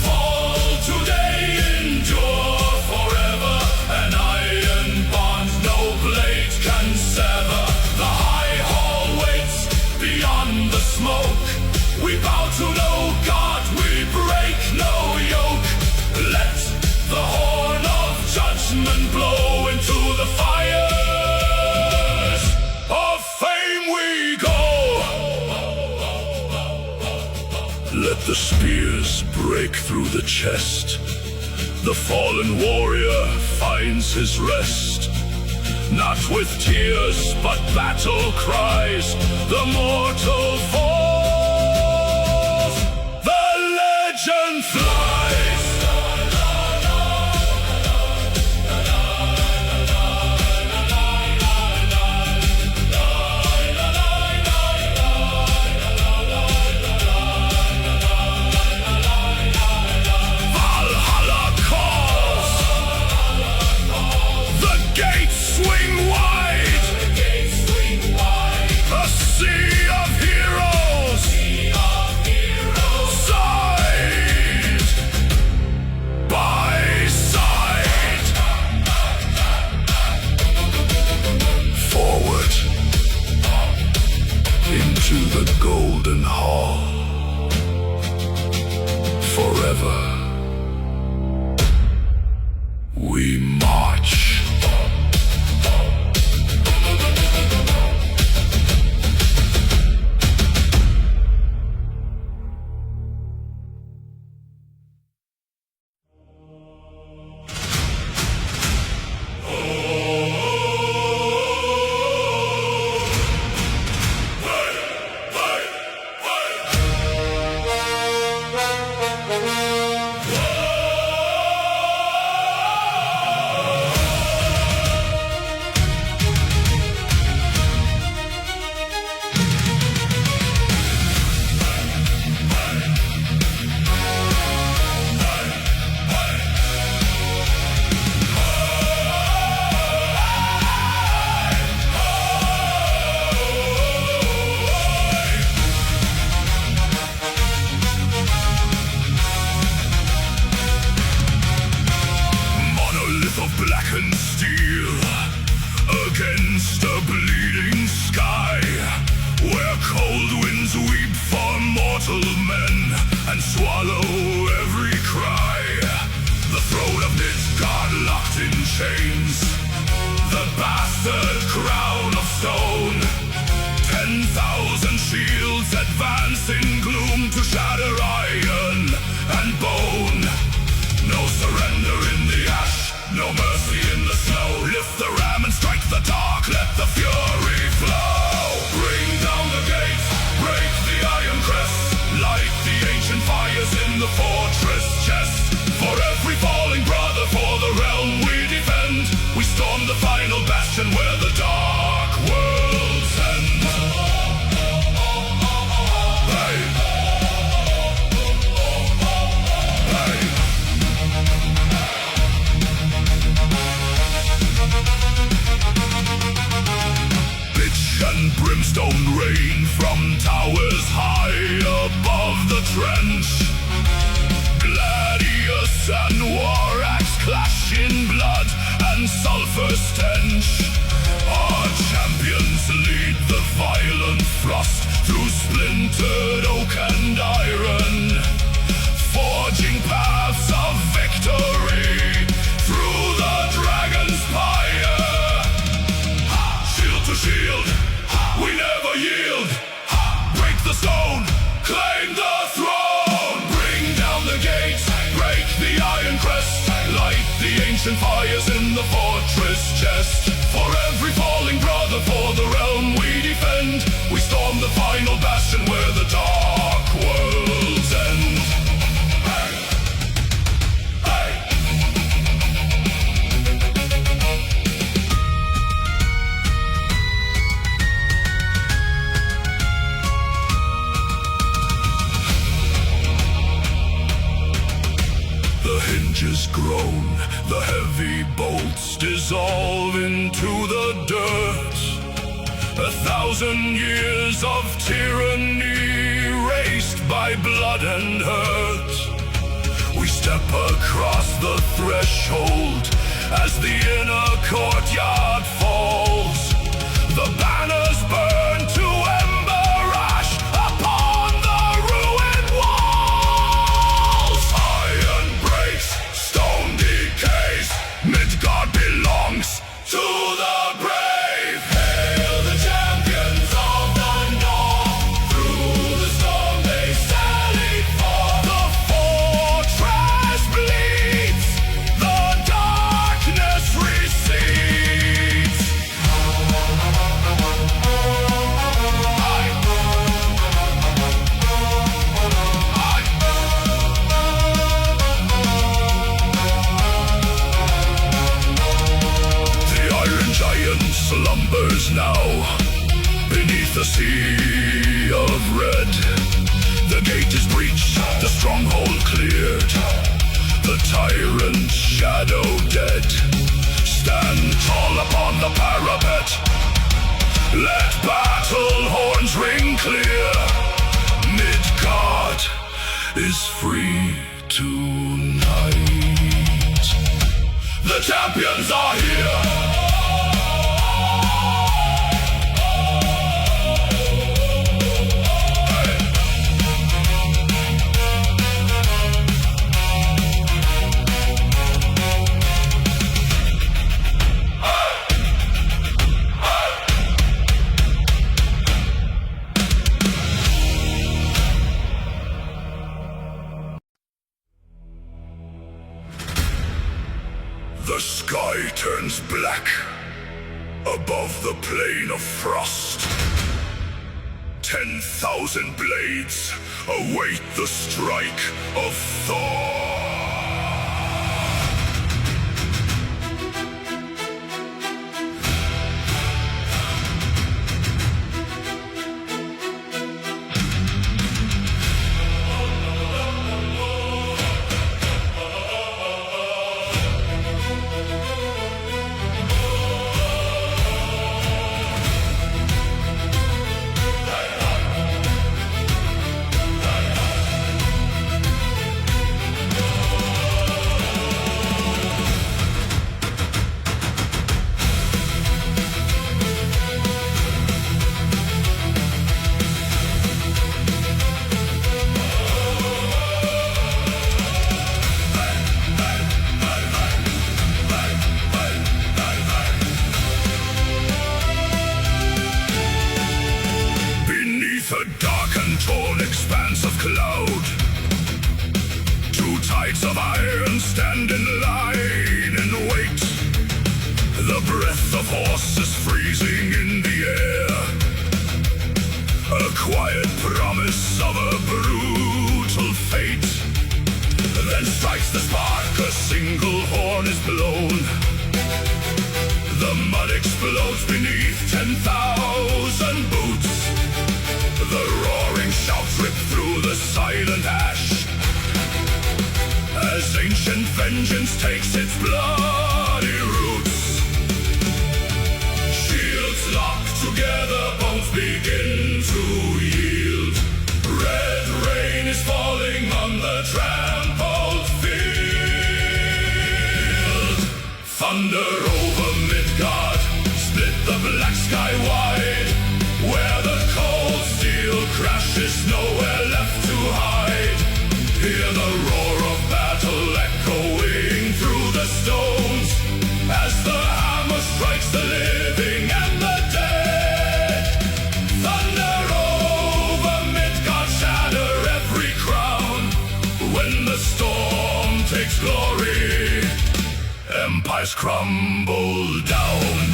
Fall today, endure forever. An iron bond no blade can sever. The high hall waits beyond the smoke. We bow to no God, we break no yoke. Let the horn of judgment blow into the fires of fame we go. Let the spears break through the chest. The fallen warrior finds his rest. Not with tears, but battle cries. The mortal falls. The legend flies. Valhalla calls. The gates swing wide. A sea of heroes. Side by side. Forward into the golden hall. Forever we march. chains. The bastard crown of stone. 10,000 shields advance in gloom to shatter iron and bone. No surrender in the ash, no mercy in the snow. Lift the ram and strike the dark, let the fury flow. Bring down the gates, break the iron crest, light the ancient fires in the fortress chest. For every falling brother, for the realm we defend, we storm the final bastion where the dark worlds end. Hey. Hey. Bitch and brimstone rain from towers high above the trench. Gladius and war axe clash in blood and sulfur stench. Our champions lead the violent frost through splintered oak and iron, forging paths of victory through the dragon's pyre. Shield to shield, we never yield. Break the stone, claim the throne. Bring down the gates, break the iron crest, light the ancient fires in the fortress chest. For every falling brother, for the realm we defend, we storm the final bastion where the dark worlds end. Hey. Hey. The hinges groan, the heavy bolts dissolve into the dirt. 1,000 years of tyranny erased by blood and hurt. We step across the threshold as the inner courtyard falls. The banners burn to ember ash upon the ruined walls. Iron breaks, stone decays, Midgard belongs to the brave. Hail the champions of the north, through the storm they sally forth. The fortress bleeds, the darkness recedes. The Iron Giant slumbers now beneath a sea of red. The gate is breached, the stronghold cleared, the tyrant shadow dead. Stand tall upon the parapet, let battle horns ring clear. Midgard is free tonight. The champions are here. The sky turns black above the plain of frost. 10,000 blades await the strike of Thor. A dark and torn expanse of cloud. Two tides of iron stand in line and wait. The breath of horses freezing in the air. A quiet promise of a brutal fate. Then strikes the spark, a single horn is blown. The mud explodes beneath 10,000 boots. The roaring shouts rip through the silent ash. As ancient vengeance takes its bloody roots. Shields lock together, bones begin to yield. Red rain is falling on the trampled field. Thunder over Midgard, split the black sky wide. Where the cold steel crashes, nowhere left to hide. Hear the roar of battle echoing through the stones. As the hammer strikes the living and the dead. Thunder over Midgard, shatter every crown. When the storm takes glory, empires crumble down.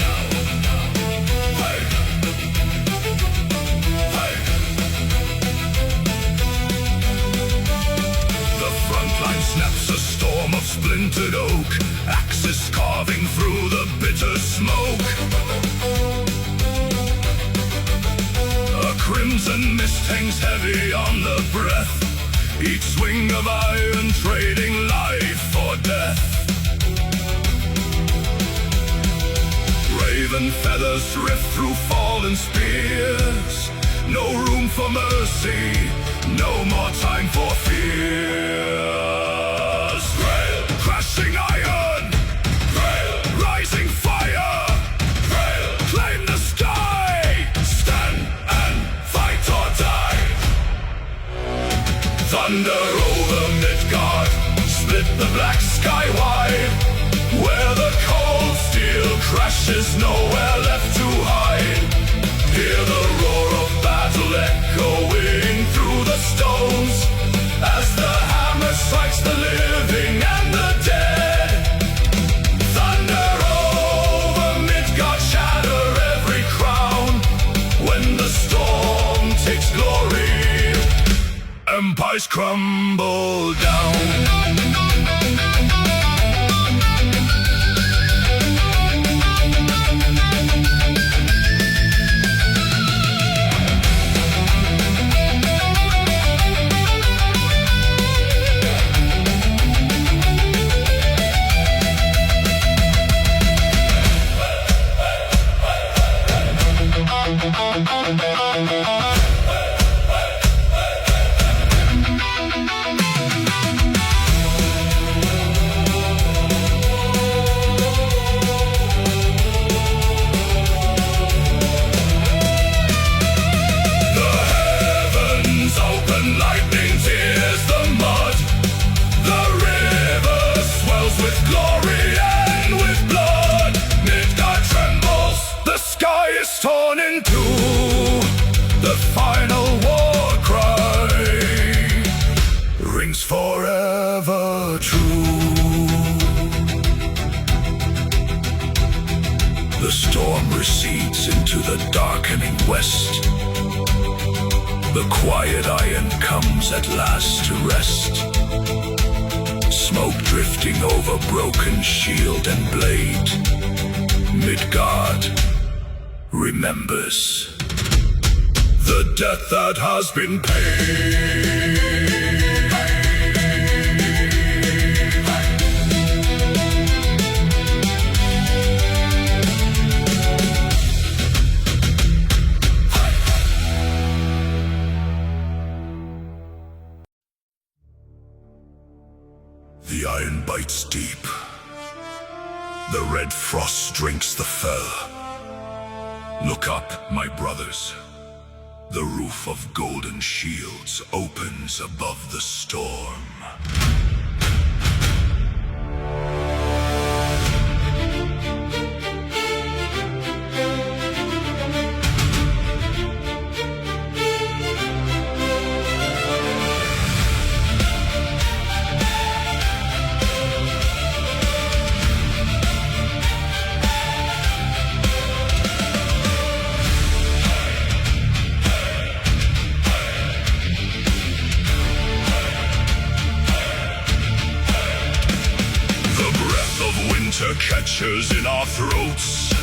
The front line snaps, a storm of splintered oak. Axes carving through the bitter smoke. A crimson mist hangs heavy on the breath. Each swing of iron trading life for death. Raven feathers rift through fallen spears. No room for mercy, no more time for fears. Grail, crashing iron. Grail, rising fire. Grail, claim the sky. Stand and fight or die. Thunder over Midgard, split the black sky wide. Where the cold steel crashes, nowhere left to hide. Hear the roar of battle echoing through the stones. As the hammer strikes the living and the dead. Thunder over Midgard, shatter every crown. When the storm takes glory, empires crumble down. Torn in two, the final war cry rings forever true. The storm recedes into the darkening west. The quiet iron comes at last to rest. Smoke drifting over broken shield and blade. Midgard remembers the debt that has been paid. The iron bites deep. The red frost drinks the fell. Look up, my brothers. The roof of golden shields opens above the storm. etchers in our throats.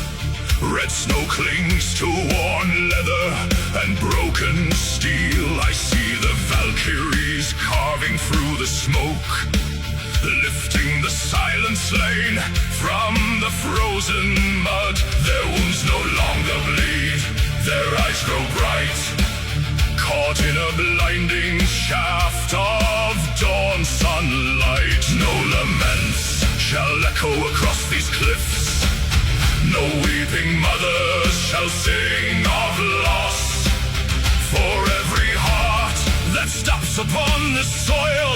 Red snow clings to worn leather and broken steel. I see the Valkyries carving through the smoke, lifting the silent slain from the frozen mud. Their wounds no longer bleed, their eyes grow bright, caught in a blinding shaft of dawn sunlight. No laments shall echo across these cliffs, no weeping mothers shall sing of loss. For every heart that steps upon the soil,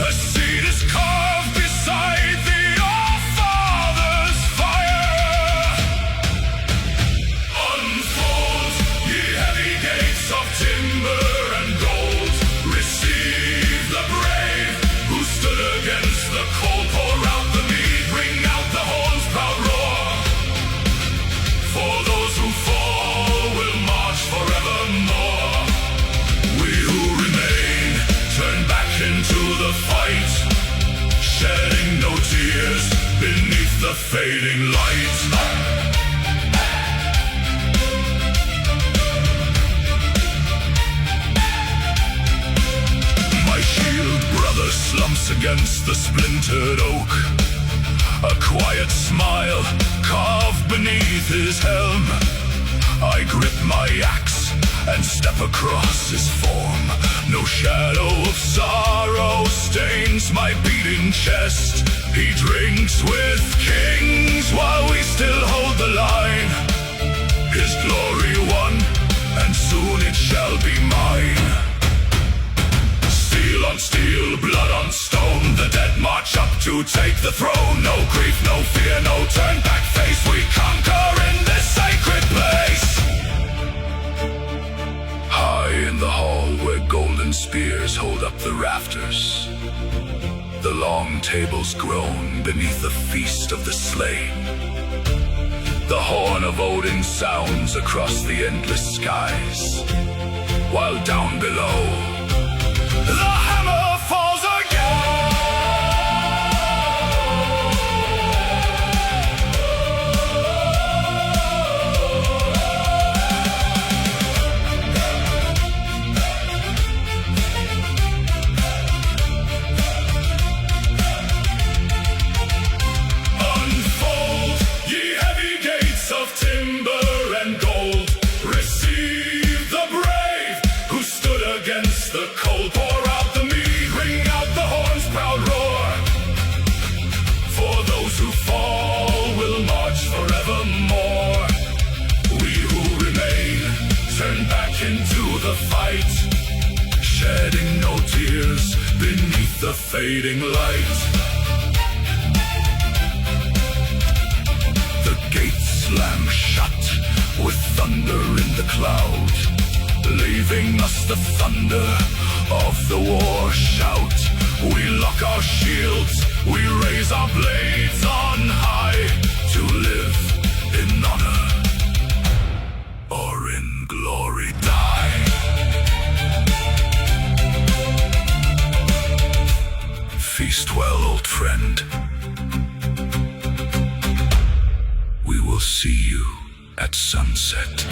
a seed is carved beside the All-Father's fire. Unfold, ye heavy gates of timber and gold. Receive the brave who stood against the cold. Pour out the mead, bring out the horn's proud roar. For those who fall will march forevermore. We who remain turn back into the fight, shedding no tears beneath the fading light. My shield brother slumps against the splintered oak, a quiet smile carved beneath his helm. I grip my axe and step across his form. No shadow of sorrow stains my beating chest. He drinks with kings while we still hold the line. His glory won, and soon it shall be mine. Steel on steel, blood on stone, the dead march up to take the throne. No grief, no fear, no turn back face, we conquer in this sacred place. High in the hall where golden spears hold up the rafters, the long tables groan beneath the feast of the slain. The horn of Odin sounds across the endless skies, while down below the hammer falls again. Unfold, ye heavy gates of timber and gold. Receive the brave who stood against the cold. Pour out the mead, ring out the horn's proud roar. For those who fall will march forevermore. We who remain turn back into the fight, shedding no tears beneath the fading light. The gates slam shut with thunder in the cloud, leaving us the thunder of the war shout. We lock our shields, we raise our blades on high, to live in honor or in glory die. Feast well, old friend. We will see you at sunset.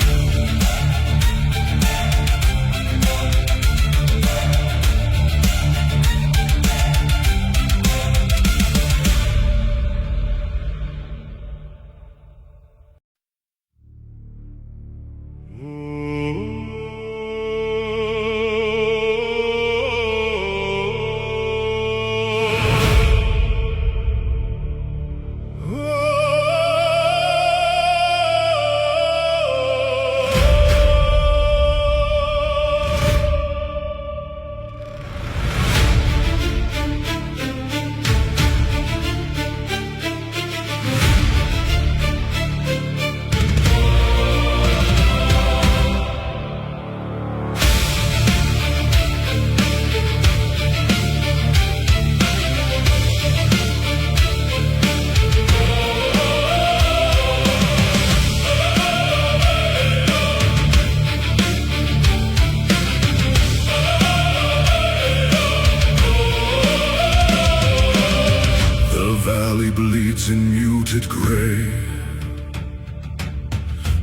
bleeds in muted gray,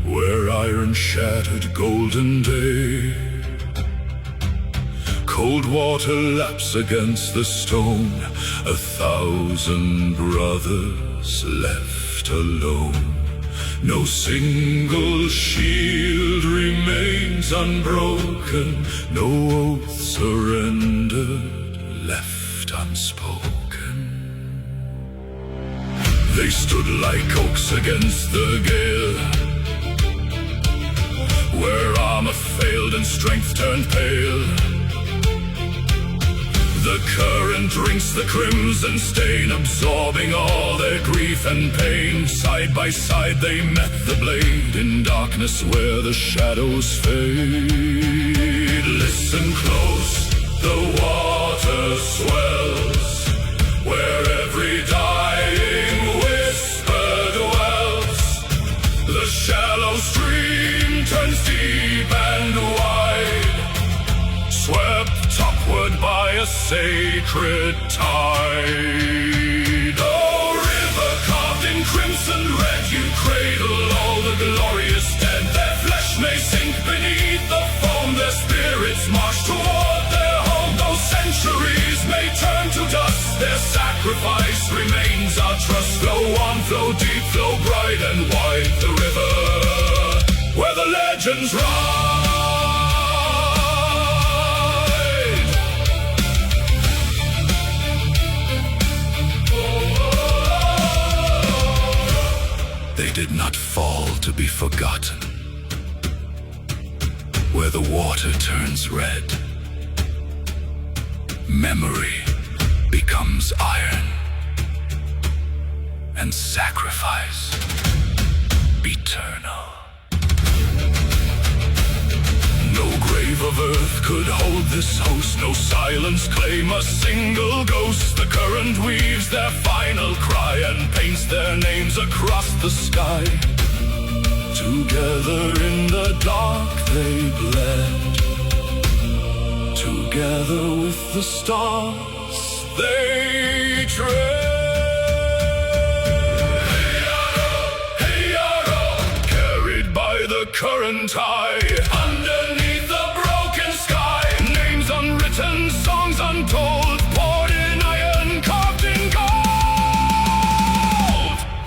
where iron shattered golden day. Cold water laps against the stone, 1,000 brothers left alone. No single shield remains unbroken, no oath surrendered, left unspoken. They stood like oaks against the gale, where armor failed and strength turned pale. The current drinks the crimson stain, absorbing all their grief and pain. Side by side they met the blade, in darkness where the shadows fade. Listen close, the water swells, where every dying whisper dwells. The shallow stream turns deep and wide, swept upward by a sacred tide. Oh, river carved in crimson red, you cradle all the glorious dead. Their flesh may sink beneath the foam, their spirits march toward their home. Those centuries may turn to dust, their sacrifice remains our trust. Flow on, flow deep, flow bright and wide, the river where the legends rise. They did not fall to be forgotten, where the water turns red, memory becomes iron, and sacrifice eternal. No grave of earth could hold this host, no silence claim a single ghost. The current weaves their final cry and paints their names across the sky. Together in the dark they bled, together with the stars they tread. Carried by the current high, underneath the broken sky. Names unwritten, songs untold, poured in iron, carved in gold.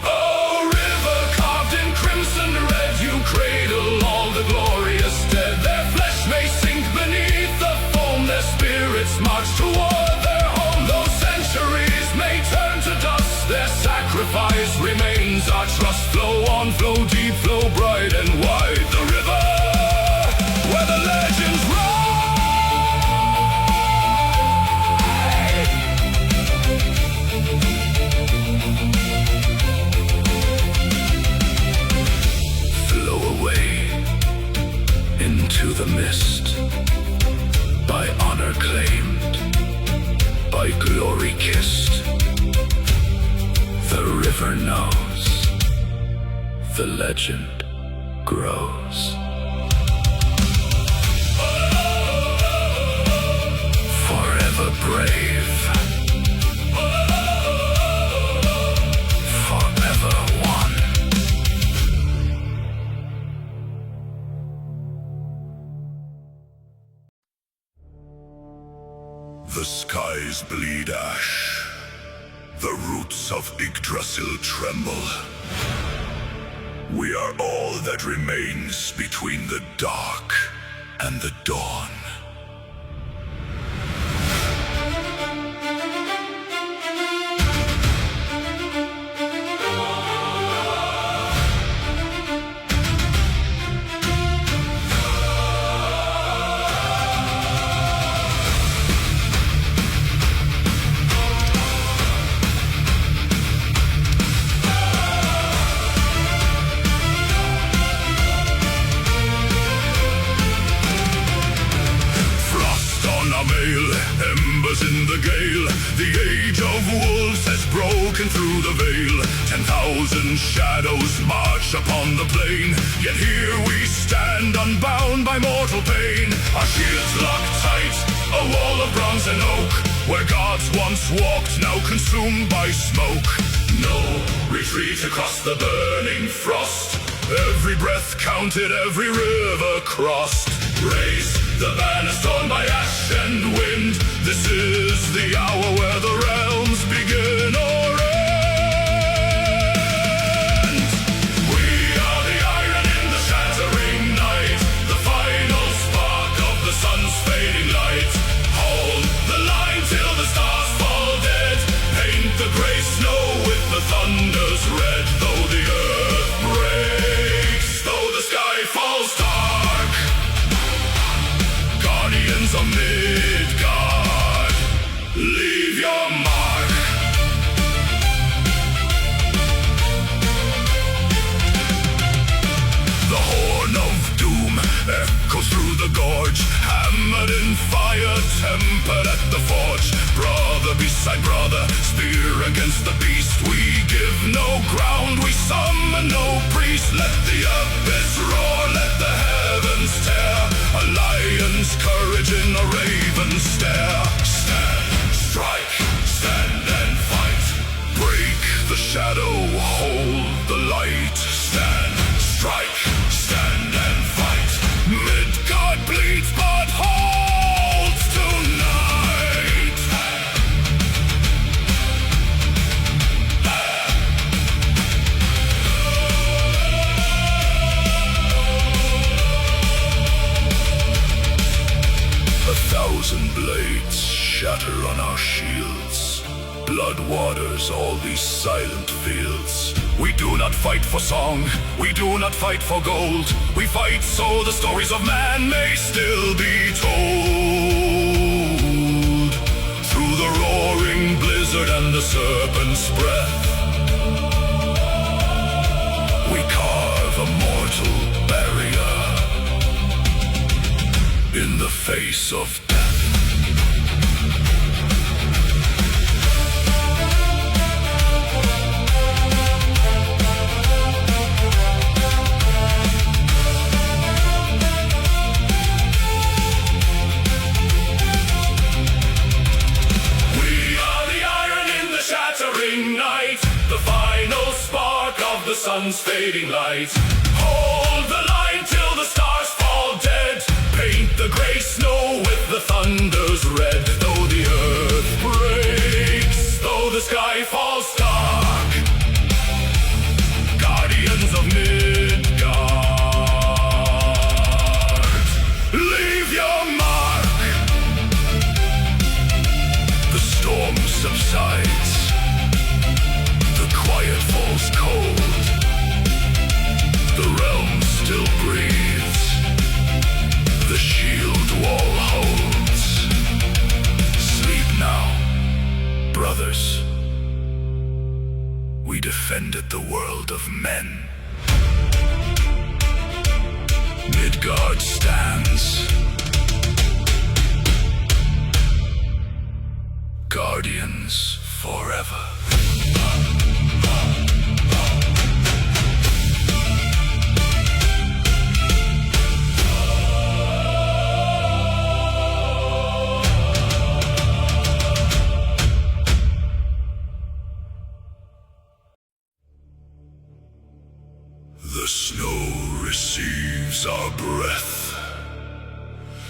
Oh, river carved in crimson red, you cradle all the glorious dead. Their flesh may sink beneath the foam, their spirits march toward their home. Those centuries may turn to dust, their sacrifice remains our trust. Flow on, flow deep, flow bright and wide, the river where the legends ride. Flow away into the mist, by honor claimed, by glory kissed. The river knows, the legend grows. Forever brave, forever one. The skies bleed ash, the roots of Yggdrasil tremble. We are all that remains between the dark and the dawn. Embers in the gale, the age of wolves has broken through the veil. 10,000 shadows march upon the plain, yet here we stand unbound by mortal pain. Our shields locked tight, a wall of bronze and oak, where gods once walked, now consumed by smoke. No retreat across the burning frost. Every breath counted, every river crossed. Raise the banner torn by ash and wind. This is the hour where the realms begin or end. We are the iron in the shattering night, the final spark of the sun's fading light. Hold the line till the stars fall dead. Paint the gray snow with the thunder's red. Though the earth breaks, though the sky falls dark, guardians of Midgard, leave your mark. The horn of doom echoes through the gorge, hammered in fire, tempered at the forge. Brother beside brother, spear against the beast. We give no ground, we summon no priest. Let the abyss roar, let the heavens tear. A lion's courage in a raven's stare. Stand, strike, stand and fight. Break the shadow, hold the light. Stand, strike, stand and fight. Midgard bleeds but holds tonight. 1,000 blades shatter on our shields. Blood waters all these silent fields. We do not fight for song, we do not fight for gold. We fight so the stories of man may still be told. Through the roaring blizzard and the serpent's breath, we carve a mortal barrier in the face of death. Night, the final spark of the sun's fading light. Hold the line till the stars fall dead. Paint the gray snow with the thunder's red. Though the earth breaks, though the sky falls dark, guardians of Midgard, leave your mark. The storm subsides, quiet falls cold. The realm still breathes, the shield wall holds. Sleep now, brothers. We defended the world of men. Midgard stands, guardians forever. The snow receives our breath.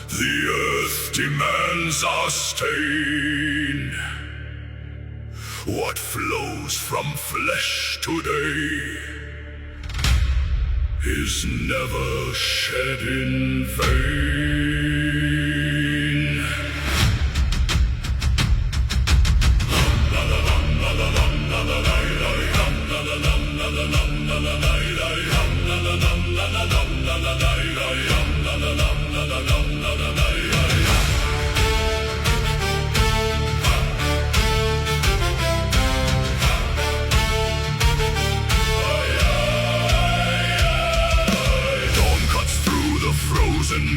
The earth demands our stain. What flows from flesh today is never shed in vain.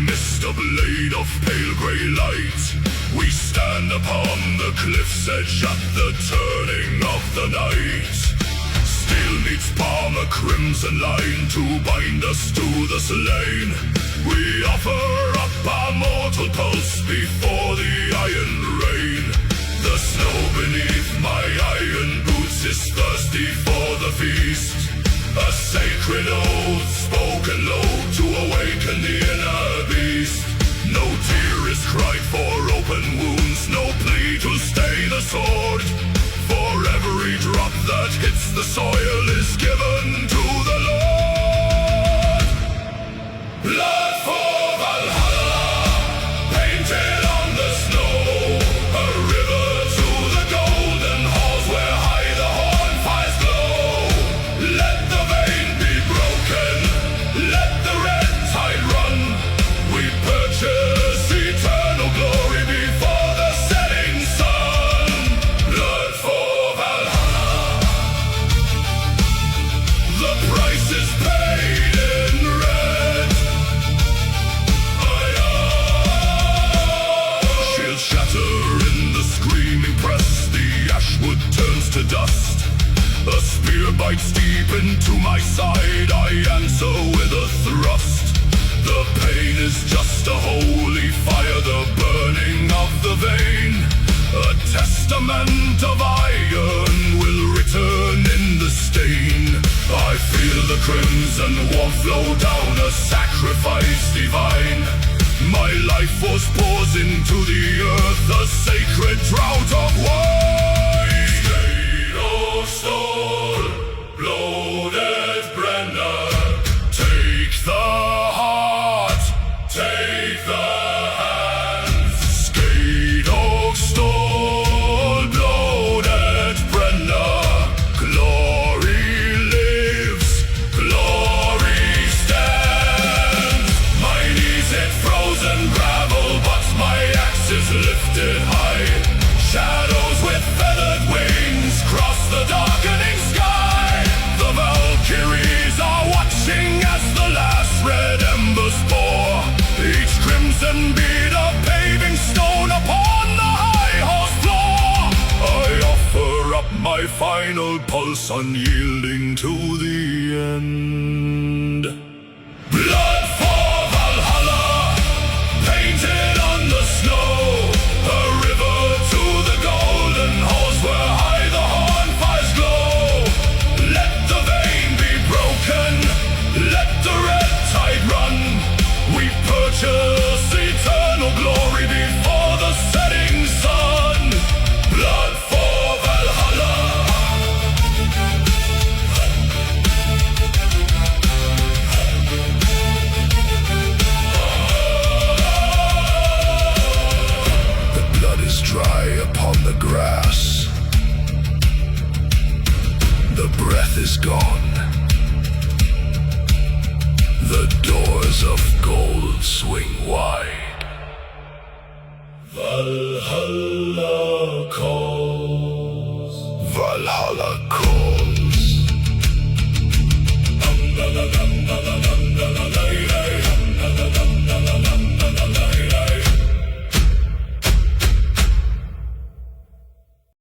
Mist, a blade of pale grey light. We stand upon the cliff's edge at the turning of the night. Steel meets palm, a crimson line to bind us to the slain. We offer up our mortal pulse before the iron rain. The snow beneath my iron boots is thirsty for the feast. A sacred oath spoken low to awaken the inner beast. No tear is cried for open wounds, no plea to stay the sword. For every drop that hits the soil is given to the Lord. Blood for Valhalla, painted on the snow. A river to the golden halls where high the horn fires glow. Let the vein be broken, let the red tide run. We purchase eternal glory before the setting sun. Blood for Valhalla, the price is paid in red. Shields shatter in the screaming press, the ashwood turns to dust. A spear bites deep into my side, I answer with a thrust. The pain is just a holy fire, the burning of the vein. A testament of iron will return in the stain. I feel the crimson warmth flow down, a sacrifice divine. My life was poured into the earth, a sacred drought of wine. State of soul, bloated Brenner, take the heart, take the hands. Skate oak stole, bloated Brenner, glory lives, glory stands. My knees hit frozen gravel, but my axe is lifted high. Shadows with feathered wings cross the darkening sky. The Valkyries are watching as the last red embers pour. Each crimson bead a paving stone upon the high horse floor. I offer up my final pulse, unyielding to the end. Blood for Valhalla, painted on the snow. A river to the golden halls where high the horn fires glow. Let the vein be broken, let the red tide run. We purchase eternal glory before the setting sun. Blood for Valhalla. The blood is dry upon the grass. The breath is gone. The doors of gold swing wide. Valhalla calls. Valhalla calls.